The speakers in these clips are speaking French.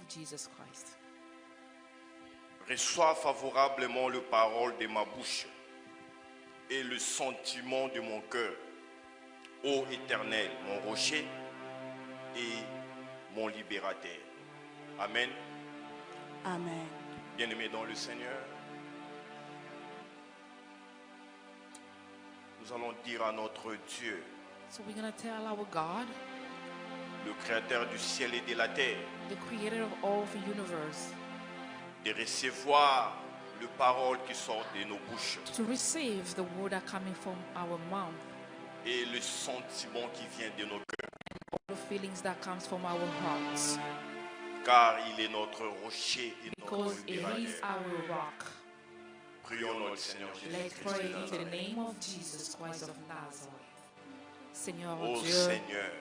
of Jesus Christ. Reçois favorablement le parole de ma bouche et le sentiment de mon cœur. Ô Éternel, mon rocher et mon libérateur. Amen. Amen. Bien-aimés dans le Seigneur, nous allons dire à notre Dieu, So we're going to tell our God, le Créateur du ciel et de la terre, the creator of all the universe, de recevoir le parole qui sort de nos bouches to receive the word that coming from our mouth, et le sentiment qui vient de nos cœurs. all the feelings that comes from our hearts, Car il est notre rocher et notre because it is libérateur. our rock. Prions notre Seigneur Let's Jésus-Christ. pray de into the Nazareth. name of Jesus Christ of Nazareth. Seigneur Ô Dieu, Seigneur,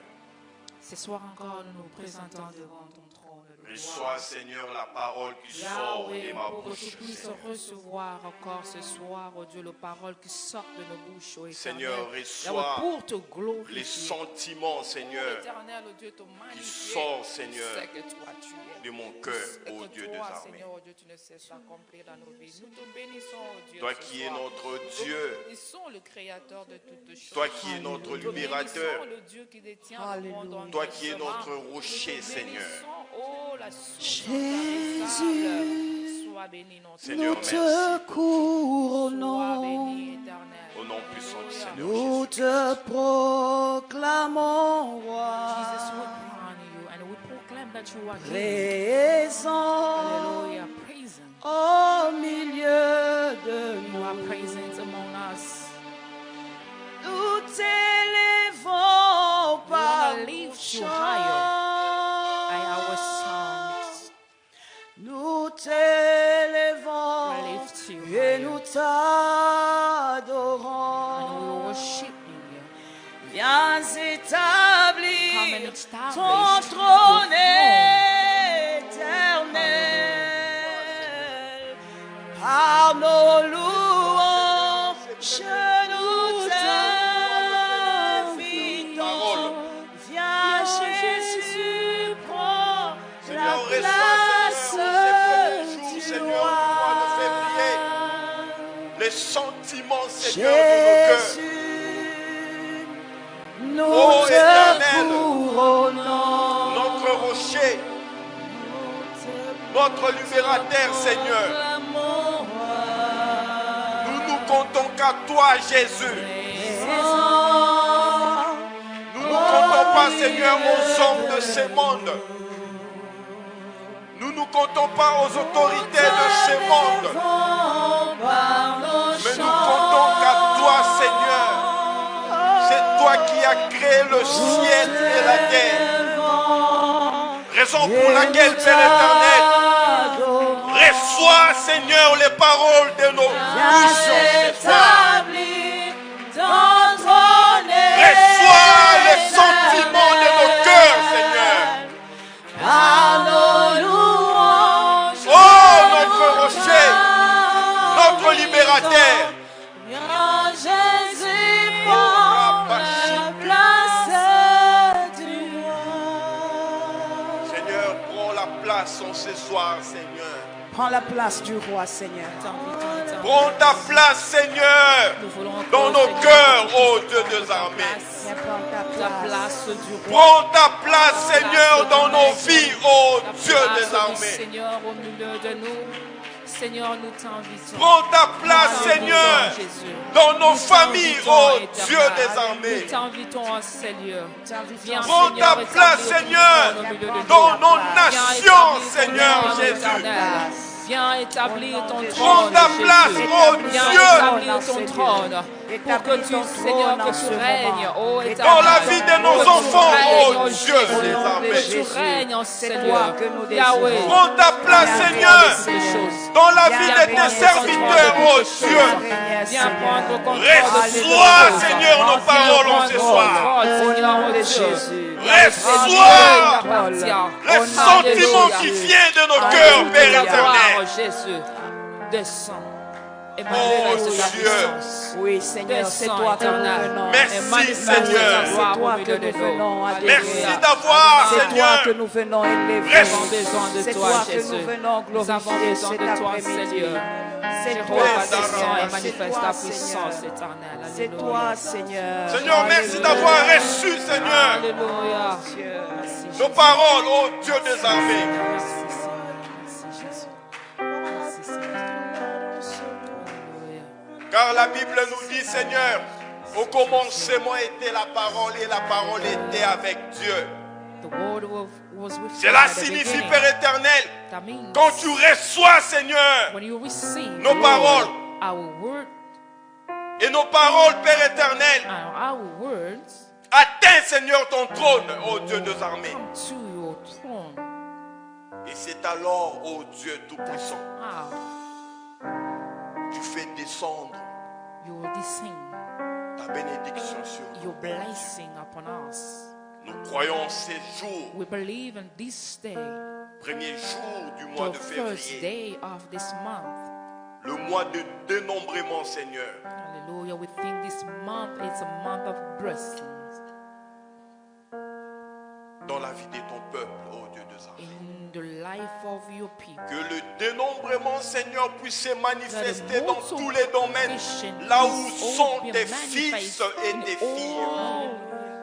ce soir encore nous nous présentons devant ton trône de reçois gloire. Seigneur la parole qui sort de Yahweh, ma pour que tu bouche. puisses Seigneur. recevoir encore ce soir, oh Dieu, la parole qui sort de nos bouches, oh Seigneur, Éternel. reçois Yahweh, pour te les glorifier. sentiments, Oh Seigneur, Éternel, oh Dieu, te magnifier. sort, Seigneur, C'est que toi tu es. de mon cœur, Et ô que Dieu des toi, armées. Seigneur, oh Dieu, tu ne cesses d'accomplir dans nos vies. Nous te bénissons, oh Dieu. Toi ce qui es soir. notre Nous Dieu, te bénissons, le Créateur de toutes choses. toi qui es notre Nous te libérateur, bénissons, le Dieu qui détient le Alléluia. monde en toi qui es ses mains. notre rocher, Nous te Seigneur. bénissons, oh, la source Jésus, intarissable. Sois béni, notre Seigneur, nous merci. te Sois couronnons, béni, éternel. Au nom puissant du Seigneur nous Jésus. te proclamons Jesus, we roi, crown you and we proclaim that you are King. présent Hallelujah. Praise Him. au milieu de You are nous. present among us. Nous t'élèvons We par wanna nos lift you chants. By our songs. Nous We t'élèvons lift you et higher. nous And we t'adorons. worship you. Viens Come and établir establish ton your trône throne. éternel. Par nos louanges, nous t'invitons. Viens Jésus, prends la Seigneur, reçois, place Seigneur, ces premiers jours, du Seigneur, roi. toi, nous fais briller les sentiments, Seigneur, de nos cœurs. Jésus, nous Ô te Éternel, couronnons. Notre rocher, notre libérateur, Seigneur. Nous nous comptons qu'à toi, Jésus. Nous ne comptons pas, Seigneur, aux hommes de ce monde. Nous ne comptons pas aux autorités de ce monde. Mais nous comptons qu'à toi, Seigneur. C'est toi qui as créé le ciel et la terre. Raison pour laquelle, Père éternel, reçois, Seigneur, les paroles de nos bouches ce soir. Reçois les sentiments de nos cœurs, Seigneur. Oh, notre rocher, notre libérateur. Jésus, prends la place du roi. Seigneur, prends la place en ce soir, Seigneur. Prends la place du roi, Seigneur. Prends ta place, Seigneur, dans nos cœurs, ô Dieu des armées. Viens prendre ta La place. place du roi. Prends ta place, Seigneur, dans nos vies, ô Dieu des Place du armées. Seigneur au milieu de nous. Seigneur, nous t'invitons. Prends ta place, Seigneur, Jésus. dans nos familles, ô Éternel. Dieu des armées. Nous t'invitons en ces lieux. Viens, Prends Seigneur, ta place, établir ton Seigneur, trône au milieu de nous. dans nos Viens nations, établir ton Seigneur trône, Jésus. éternel. Viens établir ton trône. Prends ta Jésus. place, ô Viens Dieu, établir ton trône. Pour que tu, Seigneur, que tu règnes, ô éternel. dans la vie de nos Que tu enfants, règnes, ô ô Dieu Jésus. des Que armées. tu règnes en ces C'est lieux. toi que nous Yahweh. désirons. Prends ta place, Seigneur, dans la vie de tes serviteurs, ô Dieu. Viens prendre contrôle. Reçois, Seigneur, nos paroles en ce soir. Seigneur, Au nom de Jésus. Jésus. Reçois les sentiments qui viennent de nos cœurs, Père éternel. Jésus, descends et Oh manifeste ta Dieu. puissance. Oui, Seigneur, c'est Descends, toi que nous éternel. venons. Merci, Et manifeste Seigneur. ta C'est gloire au toi milieu que de nous venons nous. adorer. Merci d'avoir, C'est toi Seigneur. que nous venons élever. Nous avons besoin de C'est toi, toi que Jésus. nous venons Nous avons glorifier besoin cet de toi, après-midi. Seigneur. C'est Jéhovah, toi, descends Seigneur. et C'est manifeste toi, ta Seigneur. puissance éternelle. C'est Alléluia. toi, Seigneur. Seigneur, merci d'avoir reçu, Seigneur, Alléluia. Dieu. Merci, nos Jésus. paroles, ô Dieu des armées. Merci, Seigneur. Merci, Jésus. Merci, Seigneur. Alléluia. Car la Bible nous dit, Seigneur, au commencement était la parole et la parole était avec Dieu. The word was with God Cela at the signifie, beginning. Père éternel, That means quand tu reçois, Seigneur, when you receive nos Lord, paroles. our word et nos paroles, Père éternel, and our words atteint, Seigneur, ton trône, ô Dieu des armées. come to your throne. Et c'est alors, ô Dieu Tout-Puissant, How tu fais descendre you will descend ta bénédiction sur nous. your blessing upon us. Nous croyons ces jours, We believe in this day, premier jour du mois the de first février, day of this month. le mois de dénombrement, Seigneur. Hallelujah. We think this month is a month of blessings Dans la vie de ton peuple, ô Dieu des armées. in the life of your people. Que le dénombrement, Seigneur, puisse se manifester That dans the tous les domaines, multiplication là où is sont all tes be fils manifest et in tes filles. all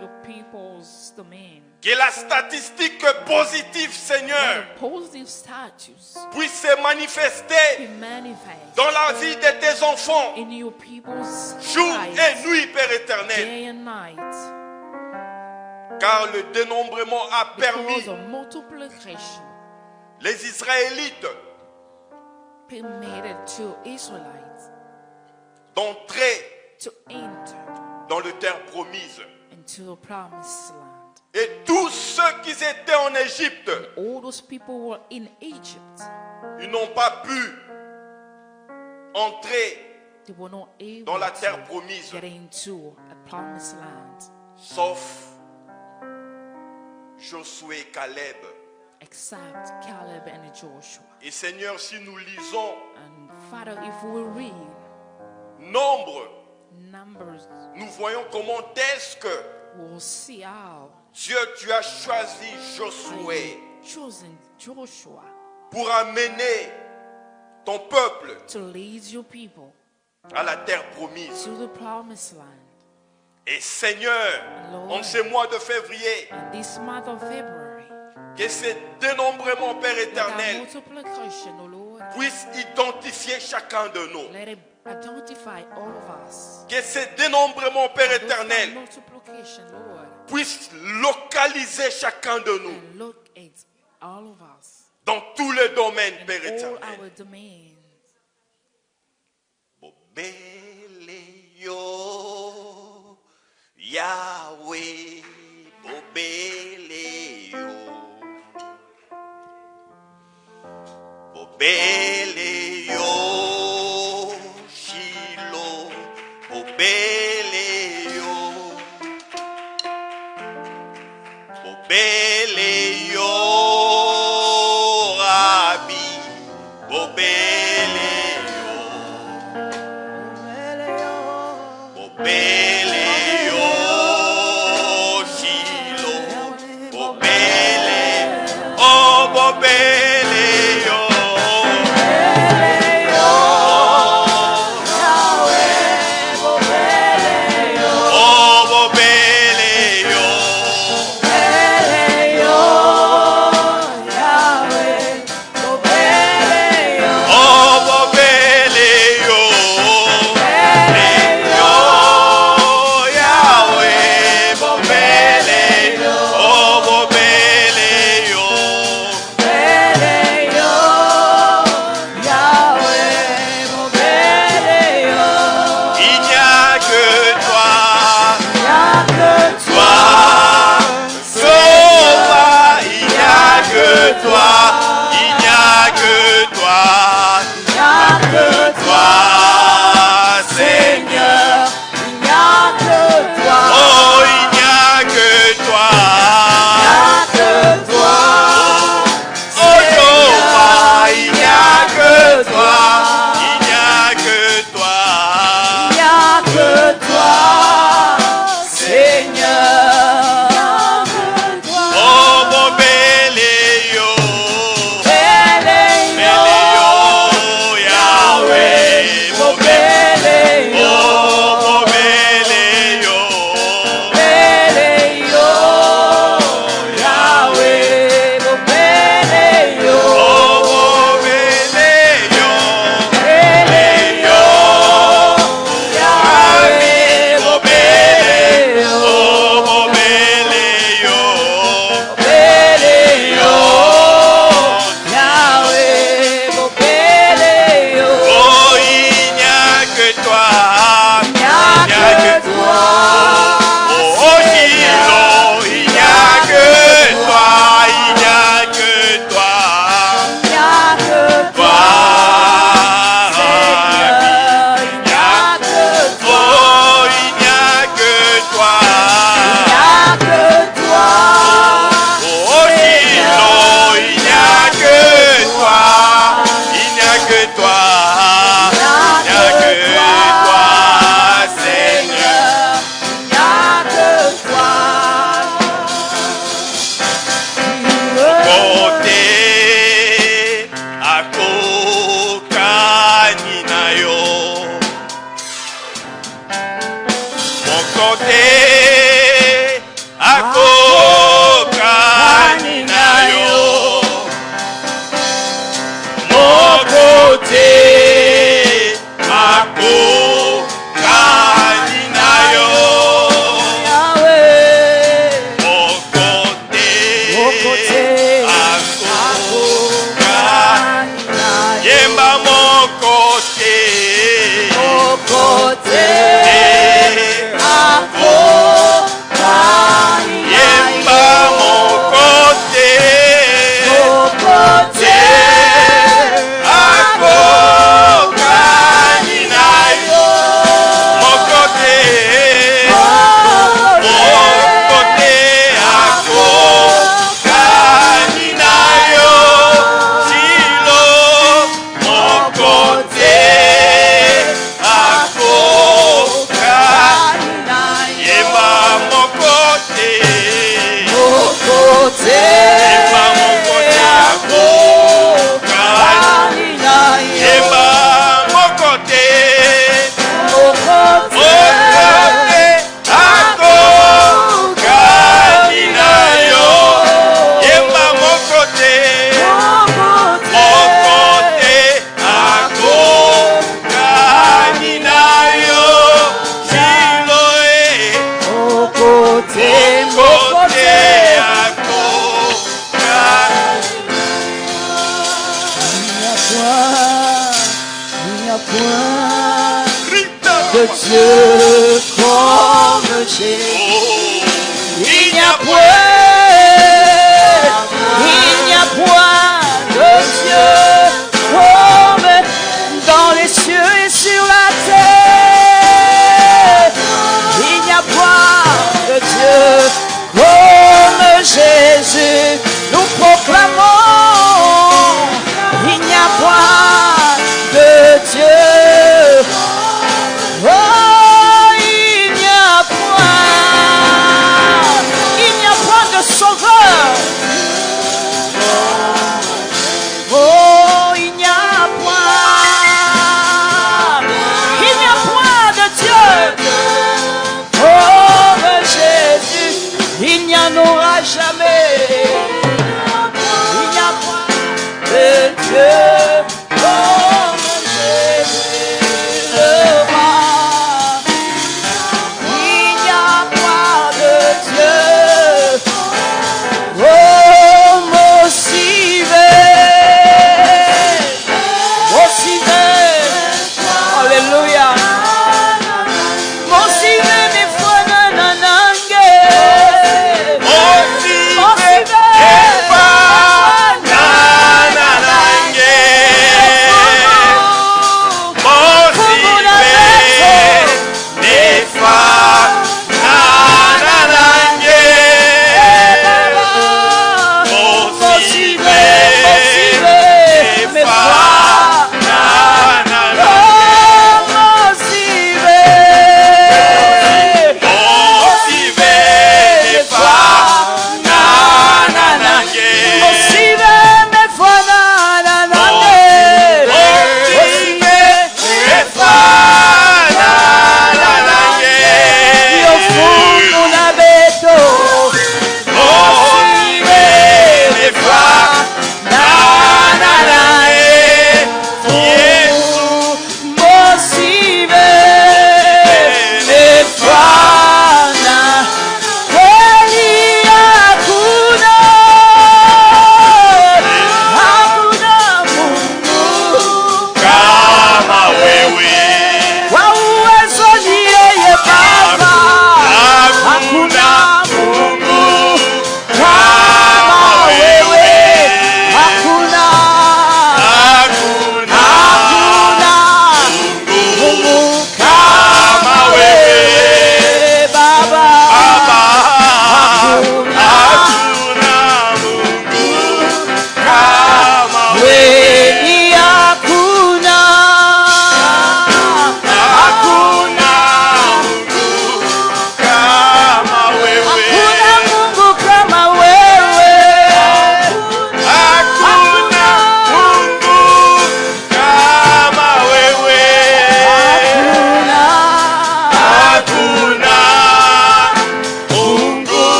your people's domain. Que la statistique positive, Seigneur, The positive status puisse se manifester be manifest dans la vie de tes enfants, in your people's jour lives, et nuit, Père éternel. day and night. Car le dénombrement a permis Because of multiplication les Israélites permitted to Israelites d'entrer to enter dans le terre promise. into the promised land. Et tous ceux qui étaient en Égypte, All those people were in Egypt. ils n'ont pas pu entrer They were not able dans la terre to promise, get into a promised land, sauf Josué et Caleb. except Caleb and Joshua. Et Seigneur, si nous lisons And Father, if we read Nombre, Numbers, nous voyons comment est-ce que we'll see how Dieu, tu as choisi Josué chosen Joshua pour amener ton peuple to lead your people à la terre promise. to the promised land. Et Seigneur, en ce mois de février, And this month of February, que ce dénombrement, Père let our éternel, multiplication, O Lord, puisse identifier chacun de nous. let it identify all of us. Que ce dénombrement, Père Those éternel, multiplication, Lord, puisse localiser chacun de nous and look at all of us dans tous les domaines, in Père all éternel. our domains. Bobeleo, Yahweh, Bobeleo, Bobeleo, Shiloh, Bobeleo, Bobeleo, Rabbi, Bobeleo. Bobeleo, Shiloh, Bobele, oh Bobeleo, de Dieu comme Jésus. Il n'y a point de Dieu comme dans les cieux et sur la terre. Il n'y a point de Dieu comme Jésus. Nous proclamons, il n'y a point de Dieu. Oh, il n'y a point de sauveur. Oh, il n'y a point de Dieu. Oh, Jésus, il n'y en aura jamais. Il n'y a point de Dieu comme Jésus le roi. Il n'y a point de Dieu. Oh, Alléluia.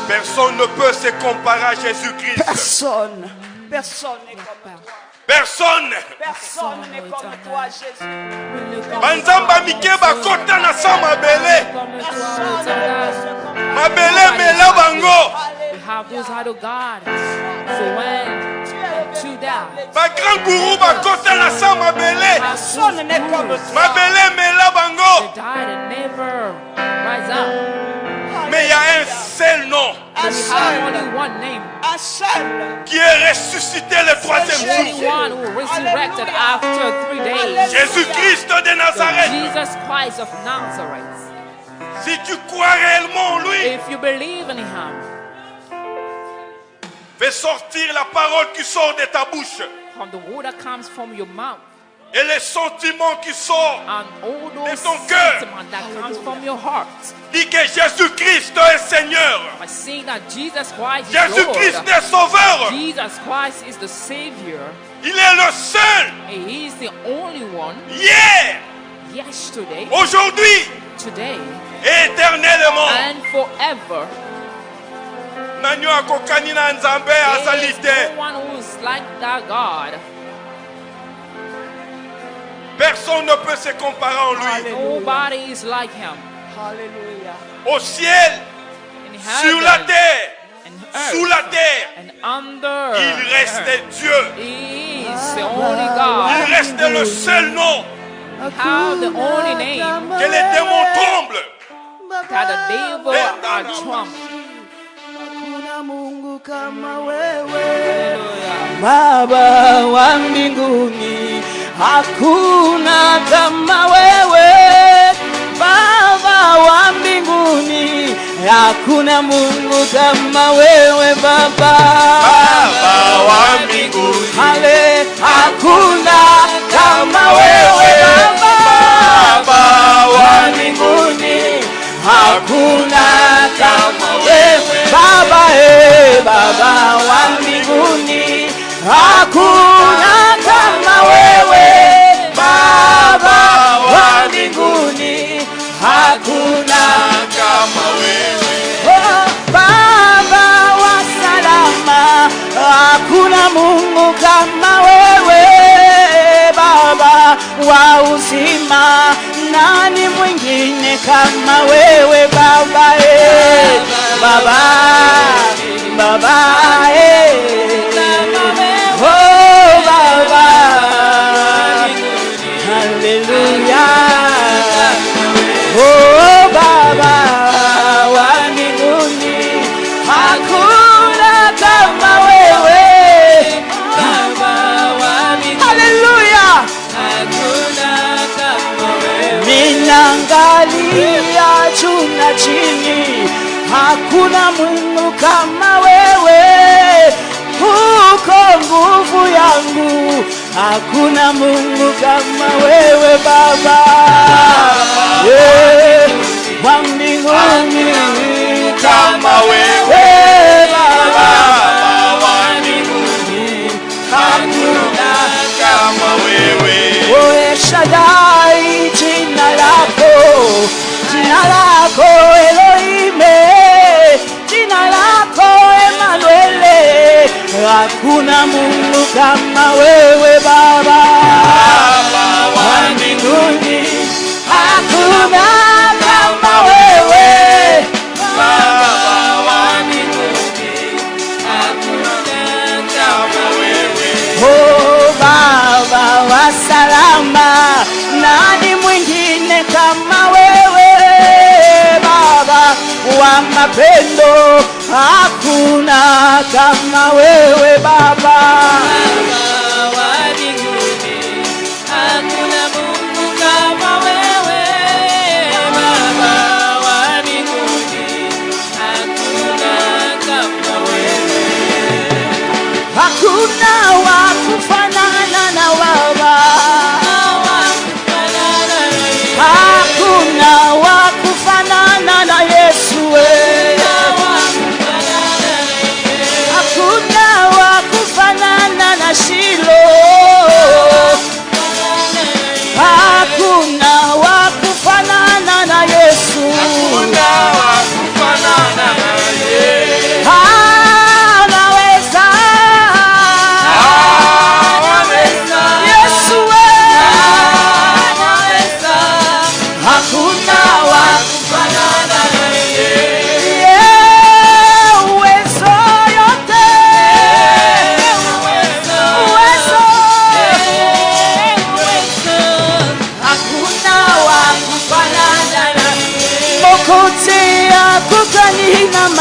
Personne ne peut se comparer à Jésus-Christ. Personne n'est comme toi. Personne. Personne n'est comme toi, Jésus. Banzamba mike bakota na sa mabele. Mabele mela bango. We have those idol gods. So when to die, Ba grand guru bakota na sa mabele. Personne n'est comme toi. Mabele mela they bango. died and never rise up. Mais il y a un seul nom Un We have seul, only one name. un seul. qui est ressuscité le troisième jour. Only one who resurrected after 3 days. Jésus-Christ de Nazareth. Jesus Christ of Nazareth. Si tu crois réellement en lui, If you believe in him, fais sortir la parole qui sort de ta bouche from the word that comes from your mouth, et les sentiments qui sortent. and all those ton cœur. sentiments that comes from your heart, Dis que Jésus-Christ est Seigneur. by saying that Jesus Christ is Jésus-Christ Lord. est Sauveur. Jesus Christ is the Savior. Il est le seul. And he is the only one. Hier, Yesterday, aujourd'hui today, et éternellement. and forever. Nanyo akokani na nzambe There azali is te. no one who is like that God. Personne ne peut se comparer en lui. Alléluia. Nobody is like him. Alléluia. Au ciel, In sur la heaven, terre, and sous earth, la terre, and under. il reste Dieu. He is the only God. Il reste le seul nom How the only name que les démons tremblent. that the devil are trump. Hakuna Mungu kama wewe, Hallelujah. Baba wa mbinguni. Hakuna kama wewe, Baba wa mbinguni. Hakuna Mungu kama wewe, Baba. Baba wa mbinguni. Hale, hakuna kama wewe, Baba. Baba wa Mbinguni, hakuna kama wewe, Baba. Baba wa mbinguni, hakuna kama wewe, Baba wa mbinguni, hakuna kama wewe. Oh, Baba wa salama, hakuna Mungu kama wewe, Baba wa uzima, nani mwingine kama wewe, Baba Baba, Baba oh Baba, hallelujah, oh Baba wa mbinguni, hakuna kama wewe, hallelujah. Ninaangalia juu na chini, hakuna Mungu kama wewe. Uko nguvu yangu, hakuna Mungu kama wewe, Baba wa mbinguni, Kama wewe. Baba wa mbinguni. hakuna Kama wewe. Oe Shaddai, jina lako Elohime, jina lako Emanuele, hakuna Mungu kama wewe, Baba wa mbinguni, hakuna kama wewe, Baba wa mbinguni. Hakuna kama wewe. oh Baba wa salama, nani mwingine kama wewe, Baba wa mapendo, hakuna kama wewe, Baba hakuna wa kufanana na Baba, hakuna wa kufanana na Yesu, hakuna wa kufanana na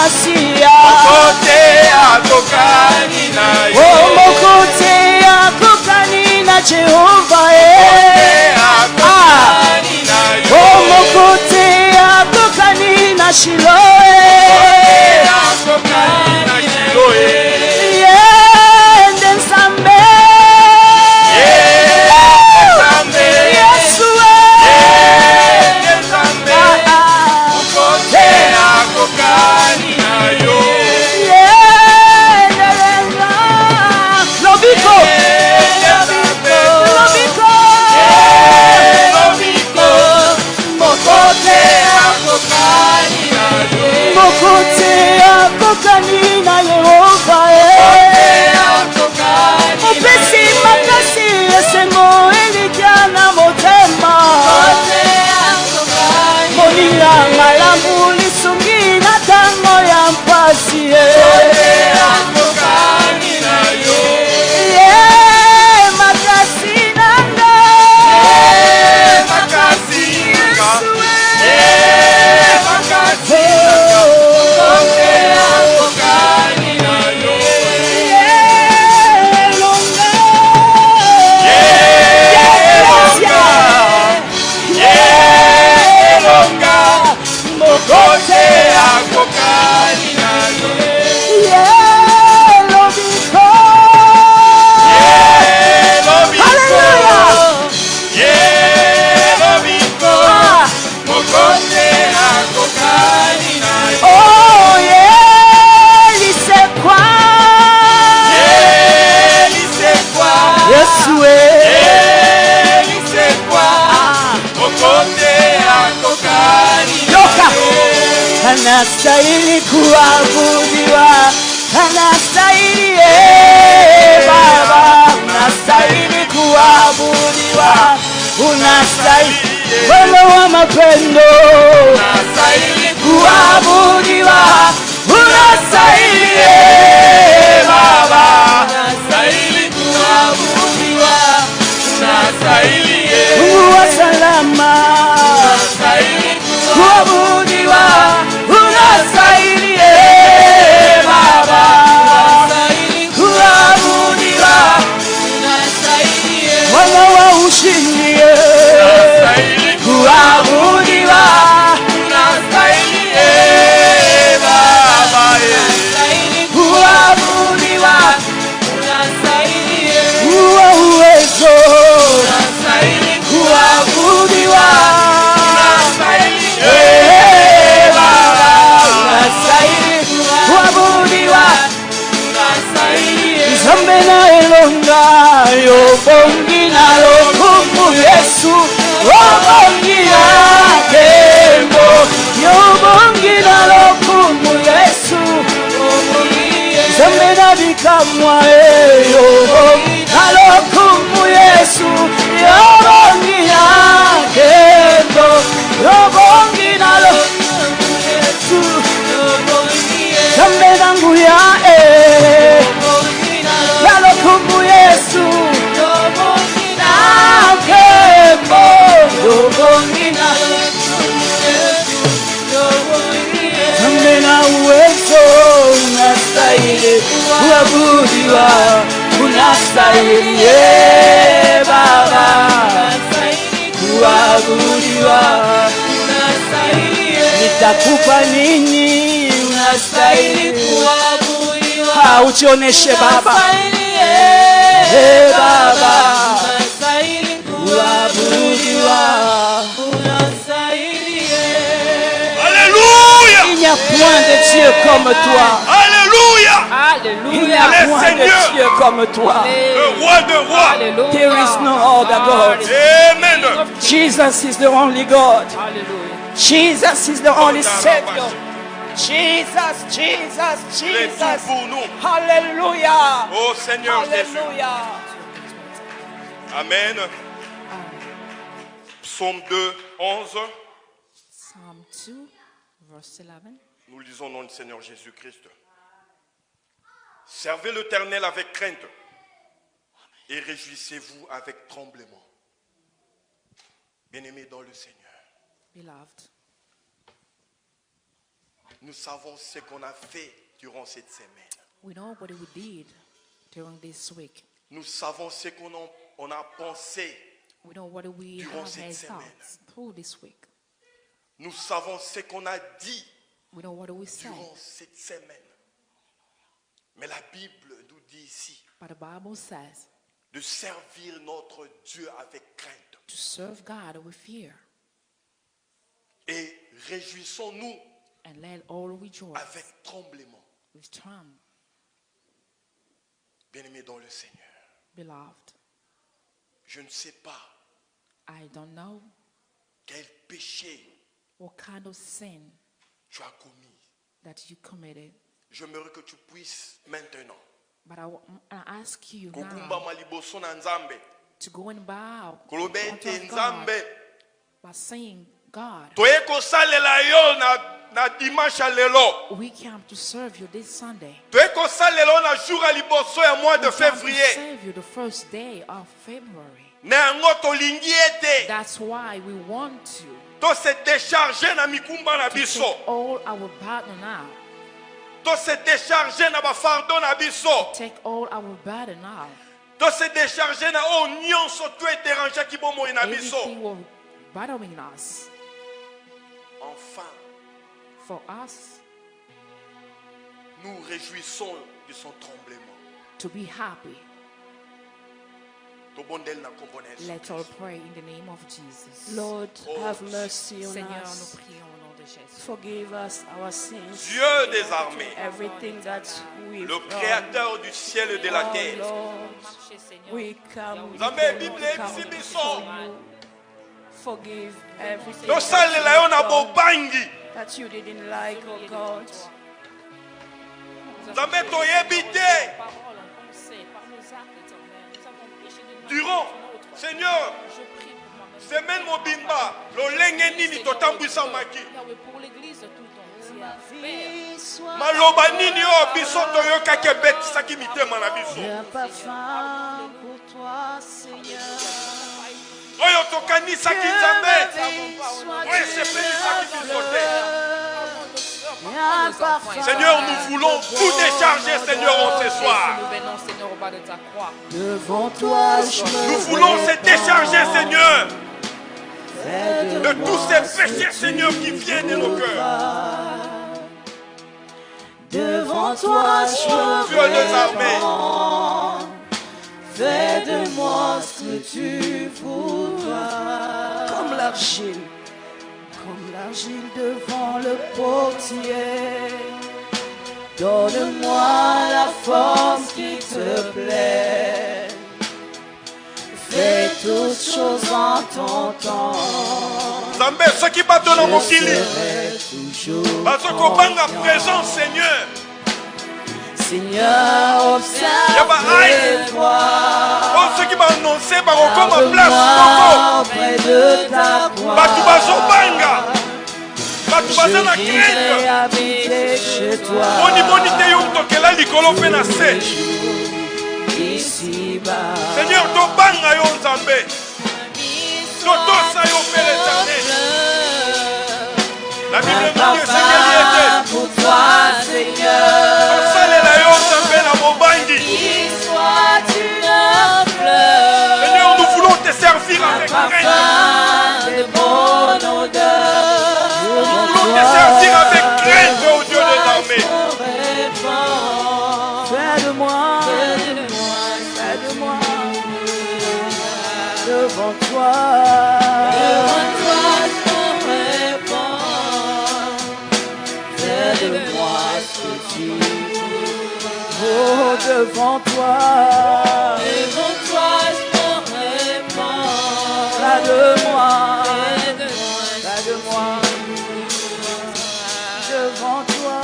Masia. Mokote akokani na yo. Oh, mokote akokani na Jehova. Akokani na yo. Oh, mokote akokani na Shiloh. Akokani na Shiloh. Yende Nzambe. Nzambe. Yesu. Yende Nzambe. Mokote akokani na yo. Lobiko. Mokote akokani na yo. Mokote akokani na Yehova. Mopesi makasi esengo elikya na motema. Moninga malamu lisungi na tango ya mpasi. Makasi nanga. Mokote akokani na yo. Mokote akokani na yo. Oh yeah, lisekwa. Lisekwa. Yesu Lisekwa. Mokote akokani na Yoka. yo. Anastahili kuabudiwa, anastahili Baba, unastahili kuabudiwa, unastahili Bwana wa mapendo, Unastahili kuabudiwa, unastahili Baba, Unastahili kuabudiwa. Unastahili Mungu wa salama, Unastahili kuabudiwa, unastahili Baba, kuabudiwa, Bwana wa ushindi, Unastahili kuabudiwa, Unastahili Baba. kuabudiwa, uwa uwezo, Unastahili kuabudiwa, Baba, unastahili kuabudiwa, Nzambe na elonga, yobongi na lokumu Yesu, yobongi na kembo, yobongi na lokumu Yesu, Nzambe na bikamwa, yobongi na lokumu Yesu, yobongi na kembo, yobongi na lokumu Yesu, Nzambe na nguya, nalokumu Yesu, na kembo, yobongi na Nzambe na uwezo, unastahili kuabudiwa, unastahili Baba, kuabudiwa, nitakupa nini? Unastahili kuabudiwa, uchioneshe Baba, Baba, kuabudiwa. Alléluia. Il n'y a point de Dieu comme toi. Alléluia. Il n'y a point de Dieu comme toi. Le roi de rois. There is no other God. Amen. Jesus is the only God. Hallelujah. Jesus is the only Savior. Jesus, Jesus, Il est tout Jesus. pour nous. Hallelujah. Oh Seigneur Jésus. Hallelujah. Amen. Psaume 2, 11. Psalm 2, verse 11. Nous lisons au nom du Seigneur Jésus-Christ. Servez l'Éternel avec crainte et réjouissez-vous avec tremblement. Bien-aimés dans le Seigneur, Beloved, Nous savons ce qu'on a fait durant cette semaine. We know what we did during this week. Nous savons ce qu'on a pensé. We know what we Durant have cette had semaine. thoughts through this week. Nous savons ce qu'on a dit We know what we said. durant cette semaine. Mais la Bible nous dit ici But the Bible says de servir notre Dieu avec crainte. to serve God with fear Et réjouissons-nous and let all rejoice avec tremblement. with trembling. Bien-aimés dans le Seigneur, Beloved, je ne sais pas I don't know quel péché what kind of sin tu as commis. that you committed, J'aimerais que tu puisses maintenant but I ask you kokumba now maliboso na Nzambe. to go and bow Kolobe in front ete of God Nzambe by saying, God, toye kosalela yo na dimanche lelo. we came to serve you this Sunday. Toye kosalela yo na jour ya liboso ya mois de We came to février. serve you the first day of February. Na yango tolingi ete That's why we want you to se décharger na mikumba na to biso. take all our burden out. To se décharger na bafardeau na biso. Take all our burden out. To se décharger na o nyonso to déranger ki bomoi na biso. Everything was bothering us. Enfin, For us nous réjouissons de son tremblement. to be happy, Tobondel na kombo na Yesu. let's all pray in the name of Jesus. Lord, have mercy on Seigneur, us. nous prions au nom de Jésus. Forgive us our sins. Dieu des armées, Everything that we've le done. créateur du ciel et de la Oh terre. Lord, Marchez, Seigneur. we come Nzambe before Bible you, come ebisi before biso. you. Forgive everything Tosalela yo na that you've done bobangi. that you didn't like, oh God. Nzambe toyebi te. Par parole, en pensée, par nos actes, Éternel, nous avons péché d'une manière Durant, ou d'une autre. Seigneur, Je prie pour moi-même. semaine mobimba, lolenge nini totambwisamaki. Yahweh, pour l'église tout entière. Père, Maloba nini oyo biso toyokaki ebetisaki mitema na biso. Un parfum pour toi, Seigneur. Oyo tokanisaki Nzambe. Que ma vie soit Oyo esepelisaki biso te. un parfum. Seigneur, nous voulons tout décharger, Seigneur, en ce soir. nous venons, Seigneur, au bas de ta croix. Devant toi, je Nous me voulons se répands. décharger, Seigneur, Fais de moi tous ces ce péchés, que Seigneur, qui tu viennent de nos cœurs. voudras. Devant toi, je Oh, Dieu me des armées. répands. Fais de moi ce que tu voudras. Comme l'argile devant le potier. Donne-moi la forme qui te plaît. Fais toutes choses en ton temps. Nzambe, soki bato na Je mokili serai toujours bazokobanga confiant. présence, Seigneur. Seigneur, observe Yaba aïe. et vois. Oh, soki baannonce bakokoma place moko, Garde-moi près de ta croix. bato bazobanga, bato baza na Je viendrai crainte. habiter chez toi. Boni te yo tokela likolo mpe na se. Ici-bas. Seigneur, tobanga yo Nzambe, totosa yo mpe l'Éternel. La Bible nous dit esengeli ete Pour toi, Seigneur. tosalela yo Nzambe na bobangi. Qui soit une fleur. Seigneur, nous voulons te servir avec crainte. Parfum de bonne odeur. Nous voulons te servir avec crainte, ô Dieu des armées. Fais de moi, devant toi, je me répands. Fais de moi ce que tu veux. Oh, devant toi, je me répands. Près de moi, devant toi.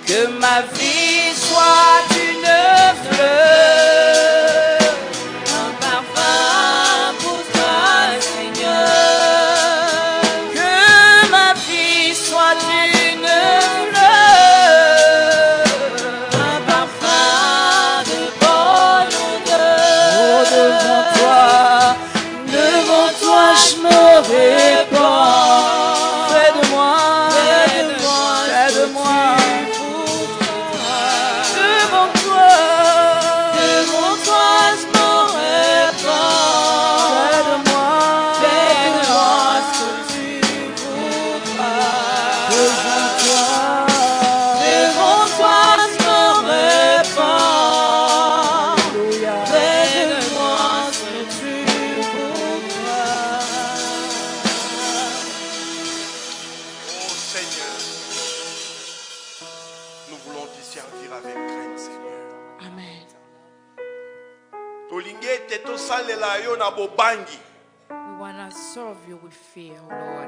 Que ma vie soit une fleur, un parfum pour toi, te servir avec crainte, Seigneur. Amen. Tolingue te tosalela yo na bobangi. We want to serve you with fear, Lord.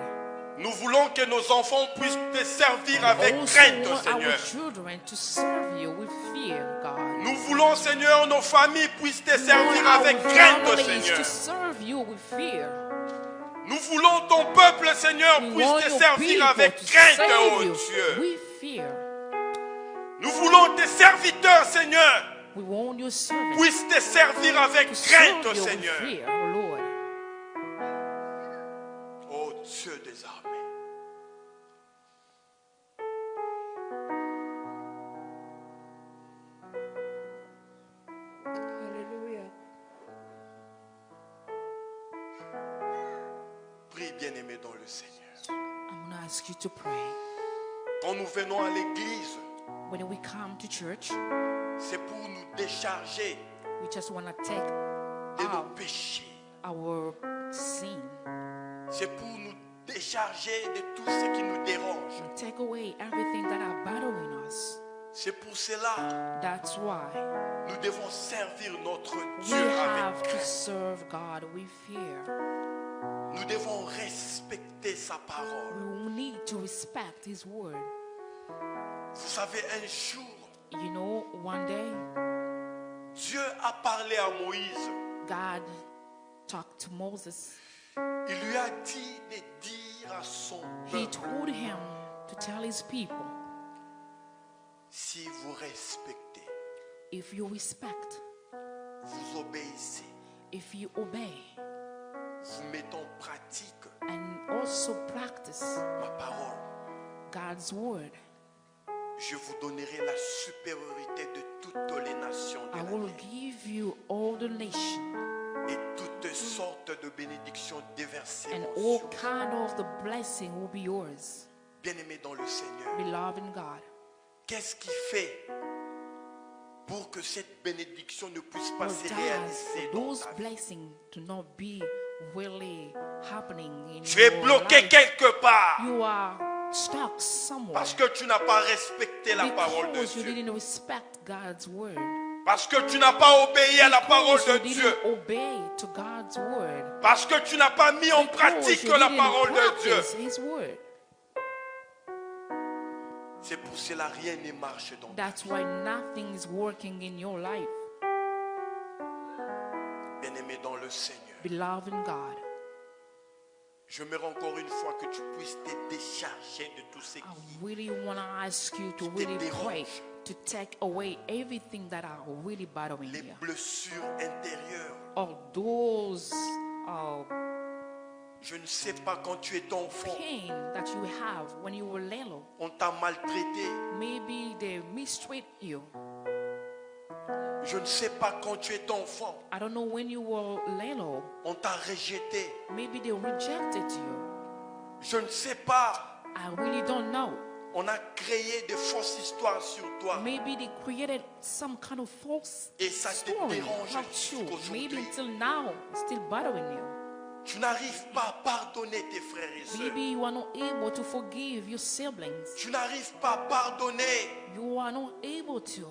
Nous voulons que nos enfants puissent te servir avec Also crainte, want Seigneur. our children to serve you with fear, God. Nous voulons, Seigneur, nos familles puissent te servir Want avec our crainte, families Seigneur. to serve you with fear. Nous voulons ton peuple, Seigneur, We puisse want te your servir people avec to crainte, serve oh you Dieu. with fear. Nous voulons tes serviteurs, Seigneur, We want your servants puissent te servir avec to crainte, serve you with Seigneur. fear, oh Lord. Oh Dieu des armées. Hallelujah. Prie, bien-aimé dans le Seigneur. I'm going to ask you to pray. Quand nous venons à l'église, When we come to church, c'est pour nous décharger we just want to take de nos out péchés. our sin C'est pour nous décharger de tout ce qui nous dérange. and take away everything that are bothering us. C'est pour cela That's why nous devons servir notre we Dieu have avec to crainte. serve God with fear. Nous devons respecter sa parole. We need to respect His word. Vous savez, un jour, You know, one day, Dieu a parlé à Moïse. God talked to Moses. Il lui a dit de dire à son He peuple, told him to tell his people, si vous respectez, if you respect, vous obéissez, if you obey, vous mettez en pratique and also practice ma parole, God's word, je vous donnerai la supériorité de toutes les nations de I la will terre. give you all the nations Et toutes sortes de bénédictions déversées and sur all vous. kind of the blessing will be yours. Bien-aimés dans le Seigneur, Beloved in God, qu'est-ce qui fait pour que cette bénédiction ne puisse pas for se that, réaliser for dans those ta vie? blessings to not be really happening in Tu es your bloqué life. quelque part You are stuck somewhere parce que tu n'as pas respecté la parole de because you Dieu. didn't respect God's word. Parce que tu n'as pas obéi à la parole Because de you Dieu. didn't obey to God's word. Parce que tu n'as pas mis en Because pratique you la didn't parole de Dieu. practice His word. C'est pour cela rien ne marche dans ta That's why nothing is working in your life. vie. Bien-aimé dans le Seigneur, Beloved in God, j'aimerais encore une fois que tu puisses te décharger de tout ce I qui really want to ask you to really pray to take away everything that are really bothering les you. blessures intérieures. All those Je ne sais pas, quand tu étais enfant, pain that you have when you were little. on t'a maltraité. Maybe they mistreat you. Je ne sais pas, quand tu étais enfant, I don't know, when you were little, on t'a rejeté. maybe they rejected you. Je ne sais pas, I really don't know. on a créé de fausses histoires sur toi. Maybe they created some kind of false Et ça te story dérange about you. Maybe jusqu'aujourd'hui. until now, it's still bothering you. Tu n'arrives pas à pardonner tes frères et sœurs. Maybe you are not able to forgive your siblings. Tu n'arrives pas à pardonner You are not able to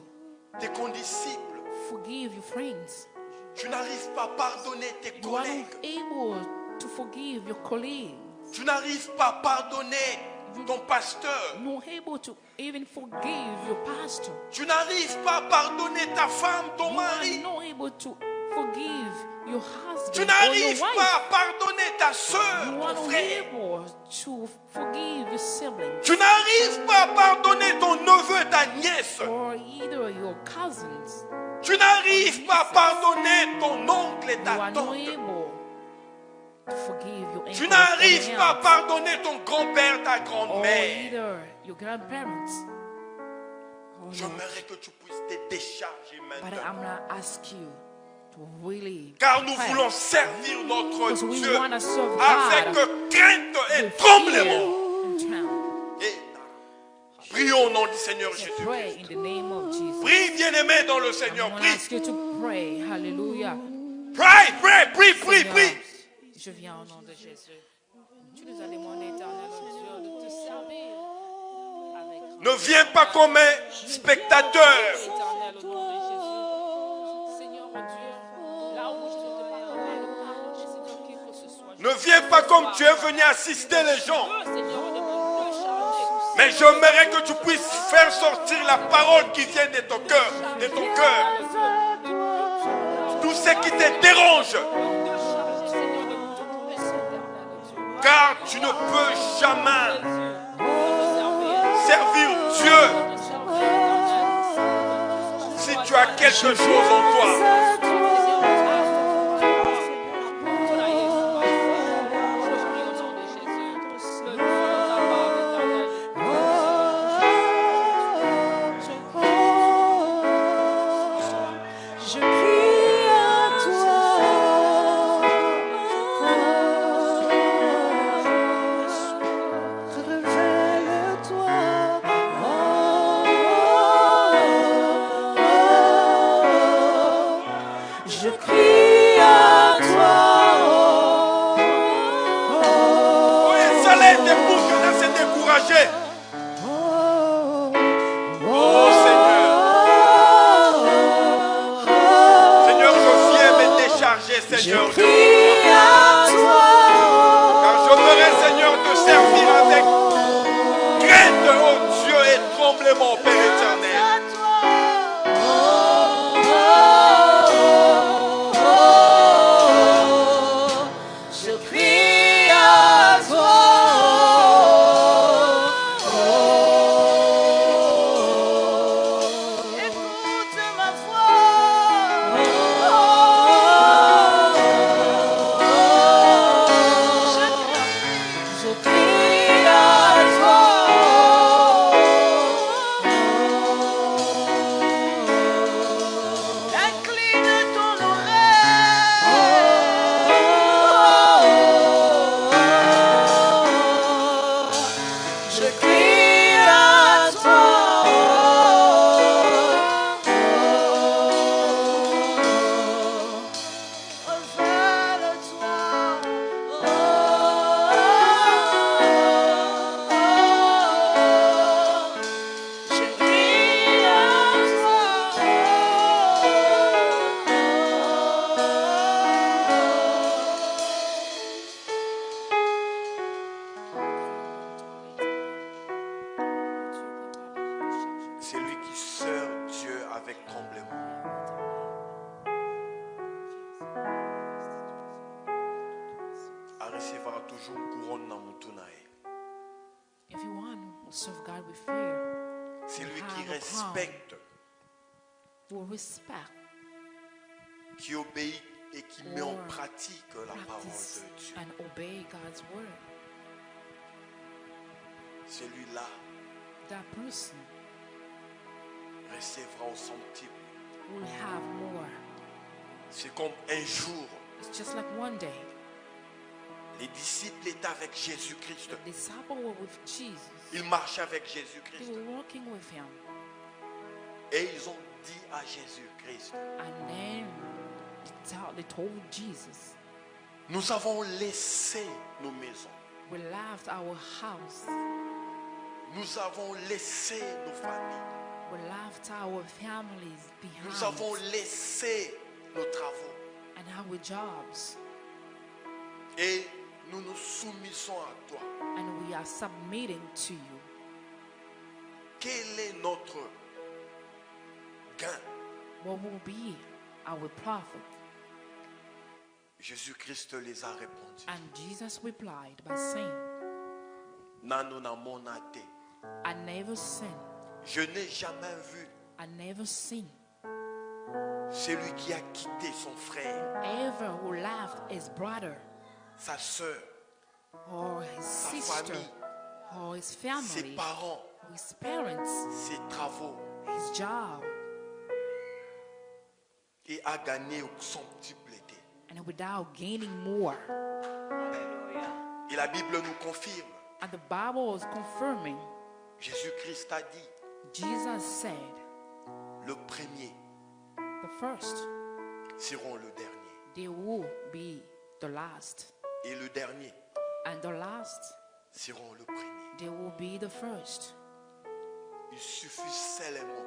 tes condisciples. forgive your friends. Tu n'arrives pas à pardonner tes You are collègues. not able to forgive your colleagues. Tu n'arrives pas à pardonner ton pasteur. Not able to even forgive your pastor. Tu n'arrives pas à pardonner ta femme, ton You are mari. not able to forgive your Tu husband or your n'arrives wife. pas à pardonner ta soeur, You are ton not frère. able to forgive your siblings Tu n'arrives pas à pardonner ton neveu, ta nièce. or either your cousins. Tu n'arrives pas à pardonner ton oncle et You ta are not tante. able to forgive your Tu uncle n'arrives or pas à aunt, pardonner ton grand-père, ta or grand-mère. either your grandparents. Oh, Lord. J'aimerais que tu puisses te décharger But maintenant. I'm gonna ask you to really Car nous pray. voulons servir notre Because we Dieu wanna serve avec God crainte et with tremblement. fear and trembling. Et prions au nom du Seigneur So Jésus. pray in the name of Jesus. Prie, bien-aimé dans le I'm Seigneur. gonna Prie. ask you to pray. Hallelujah. Prie. Seigneur, je viens au nom de Jésus. Tu nous as demandé, éternel Dieu, de te servir avec Ne viens pas comme un spectateur. Éternel, au nom de Jésus. Seigneur, mon Dieu, là où je ne te parle pas le pardonner, Seigneur, qui que ce soit. Ne viens pas comme tu es venu assister les gens. Seigneur, de me charger. Mais j'aimerais que tu puisses faire sortir la parole qui vient de ton cœur, de ton cœur. Tout ce qui te dérange. Car tu ne peux jamais servir Dieu si tu as quelque chose en toi. Seigneur, car j'aimerais, Seigneur, te servir avec crainte, oh Dieu, et tremblement, Père éternel. Qui obéit et qui met en pratique la parole de Dieu. And obey God's word. Celui-là recevra au centuple. Will have more. C'est comme un jour. It's just like one day. Les disciples étaient avec Jésus-Christ. The disciples were with Jesus. Ils marchaient avec Jésus-Christ. They were walking with him. Et ils ont dit à Jésus-Christ. And then they told Jesus. Nous avons laissé nos maisons. We left our house. Nous avons laissé nos familles. We left our families behind. Nous avons laissé nos travaux. And our jobs. Et nous nous soumettons à toi. And we are submitting to you. Quel est notre gain? What will be our profit? Jésus-Christ les a répondu. And Jesus replied by saying, I never sinned. Je n'ai jamais vu. I never seen. Celui qui a quitté son frère. Ever who left his brother. Sa sœur. Or his sister. Famille, or his family. Ses parents. His parents. Ses travaux. His job. Et a gagné au centuple. And without gaining more. Et la Bible nous confirme. And the Bible is confirming. Jésus-Christ a dit. Jesus said. Le premier. The first. Seront le dernier. They will be the last. Et le dernier. And the last. Seront le premier. They will be the first. Il suffit seulement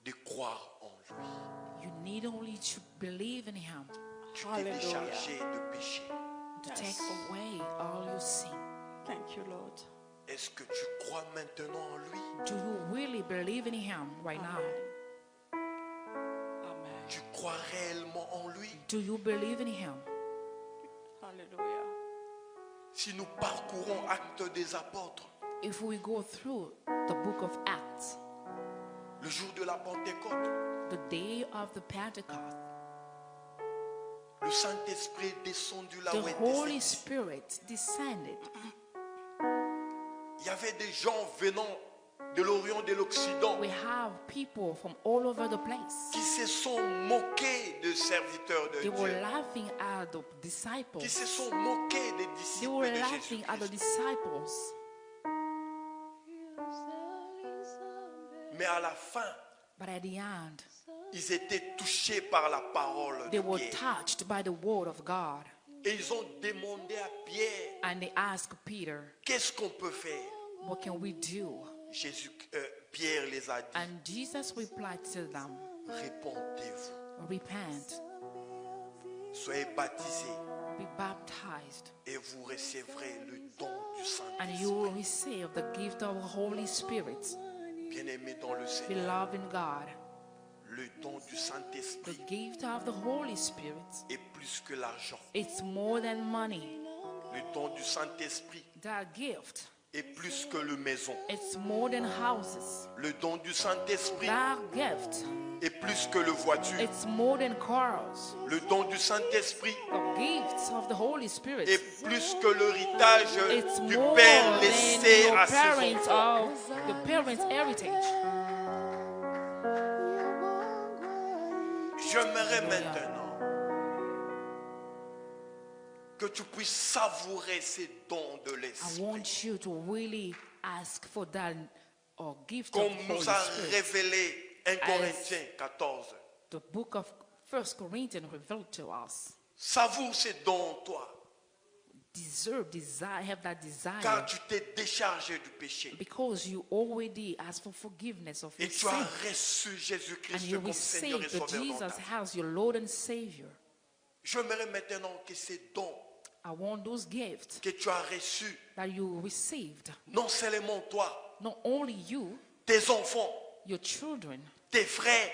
de croire en lui. You need only to believe in him Tu t'es Hallelujah. déchargé de péché. to Yes. take away all your sin. Thank you, Lord. Est-ce que tu crois maintenant en lui? Do you really believe in him right now? Amen. Tu crois réellement en lui? Do you believe in him? Hallelujah. Si nous parcourons Actes des Apôtres, If we go through the book of Acts, le jour de la Pentecôte, the day of the Pentecost, le Saint-Esprit est descendu là the où était Holy Saint. Spirit descended. Il y avait des gens venant de l'Orient, de l'Occident, We have people from all over the place. qui se sont moqués de serviteurs de They were Dieu, laughing at the qui disciples. se sont moqués des They disciples were de laughing at the Jésus-Christ. disciples. Mais à la fin, But at the end, ils étaient touchés par la parole they de were Pierre. touched by the word of God. Et ils ont demandé à Pierre, And they asked Peter, qu'est-ce qu'on peut faire? what can we do? Pierre les a dit, And Jesus replied to them, répondez-vous, repent, soyez baptisés be baptized, et vous recevrez le don du and you will Saint-Esprit. receive the gift of the Holy Spirit. Bien-aimés dans le Seigneur, Beloved in God, le don du the Saint-Esprit gift of the Holy Spirit, est plus que l'argent. it's more than money. Le don du Saint-Esprit That gift, est plus que le maison. it's more than houses. Le don du Saint-Esprit That gift, est plus que le voiture. it's more than cars. Le don du Saint-Esprit The gifts of the Holy est Spirit, plus que l'héritage it's du more Père than laissé your à ses parents enfants. of the parents' heritage. J'aimerais maintenant que tu puisses savourer ces dons de I l'Esprit. want you to really ask for that gift Comme of Holy nous a Spirit. révélé 1 Corinthiens 14. The book of 1 Corinthians revealed to us. Savoure ces dons en toi, Have that desire, car tu t'es déchargé du péché. because you already ask for forgiveness of Et your tu as sin, reçu and Jésus-Christ you comme Seigneur et receive that Sauveur dans ta Jesus vie. as your Lord and Savior. J'aimerais maintenant que ces dons I want those gifts que tu as reçus, that you received, non seulement toi, not only you, tes enfants, your children, tes frères,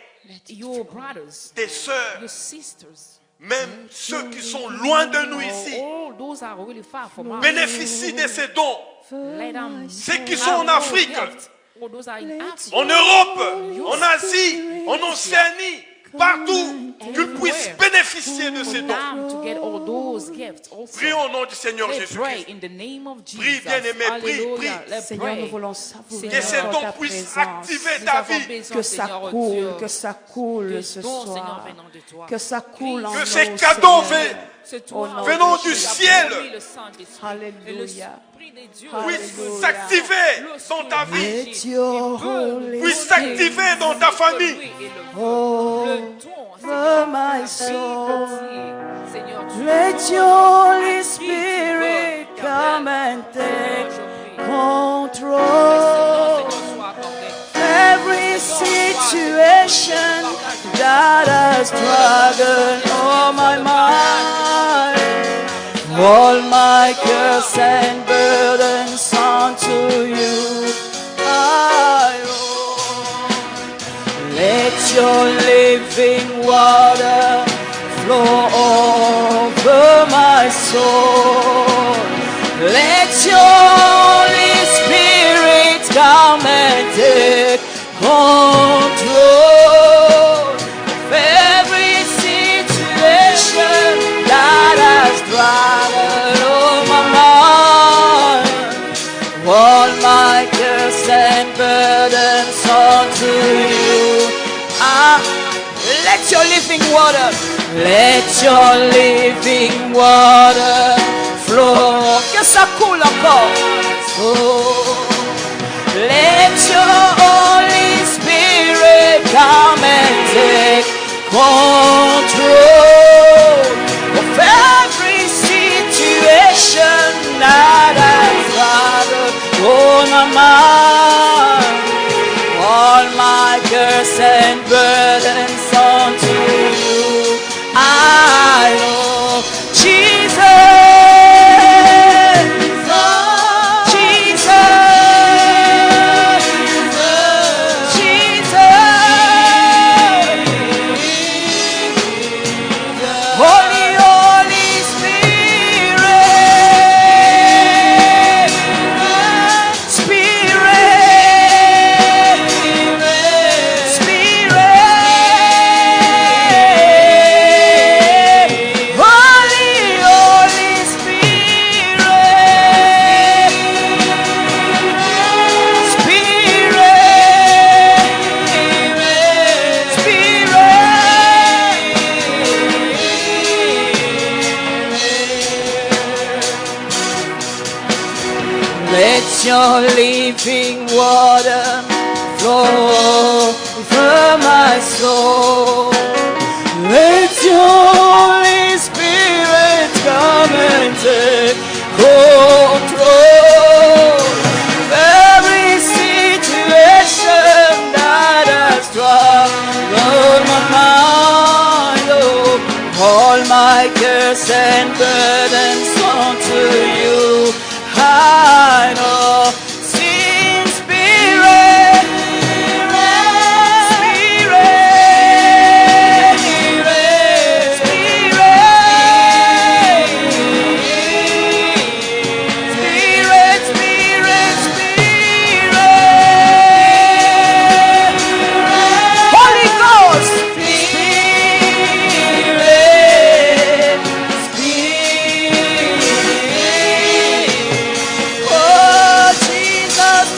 your brothers, tes sœurs, your sisters, même ceux qui sont loin de nous ici, all those are really far from us. bénéficient de ces dons. Let them Ceux qui have sont en those Afrique, gifts. All those are in Africa. en Europe, en Asie, en Océanie, partout, qu'ils puissent bénéficier de ces For dons. them to get all those gifts also. Prions au nom du Seigneur Let's pray Jésus-Christ. in the name of Jesus. Prie, bien-aimé, prie, Hallelujah. prie. Let's Seigneur, pray. nous voulons savourer Que ces encore dons ta puissent présence. activer Nous ta avons vie. besoin, Que ça Seigneur coule, Dieu. que ça coule Que ce ton soir. Seigneur venant de toi. Que ça coule en Que nous, ces cadeaux Seigneur. C'est toi, Au nom venant de du Jésus. ciel le Saint-Esprit. Alléluia. Et l'Esprit de Dieu. puissent Alléluia. s'activer dans ta vie, Let your Holy puissent s'activer dans ta famille. Oh, Over my soul. Seigneur, Let your Holy Spirit come and take control. Every situation that has struggled on my mind, all my cares and burdens unto you I roll. Let your living water flow over my soul. Let your Holy Spirit come and take control of every situation that has struggled on my mind. All my cares and burdens unto you. Let your living water, let your living water flow. Que ça coule encore. Oh. Let your Holy Spirit come and take control of every situation that has gathered on my mind. all my cares and burdens onto you. I know Jesus. Your living water flow over my soul. Let your Holy Spirit come and take control of every situation that has troubled my mind. Oh, all my cares and burdens onto you. I know, sing Spirit, Spirit, Spirit, Spirit, Spirit, Spirit, Holy Ghost, Spirit, Spirit. Oh, Jesus,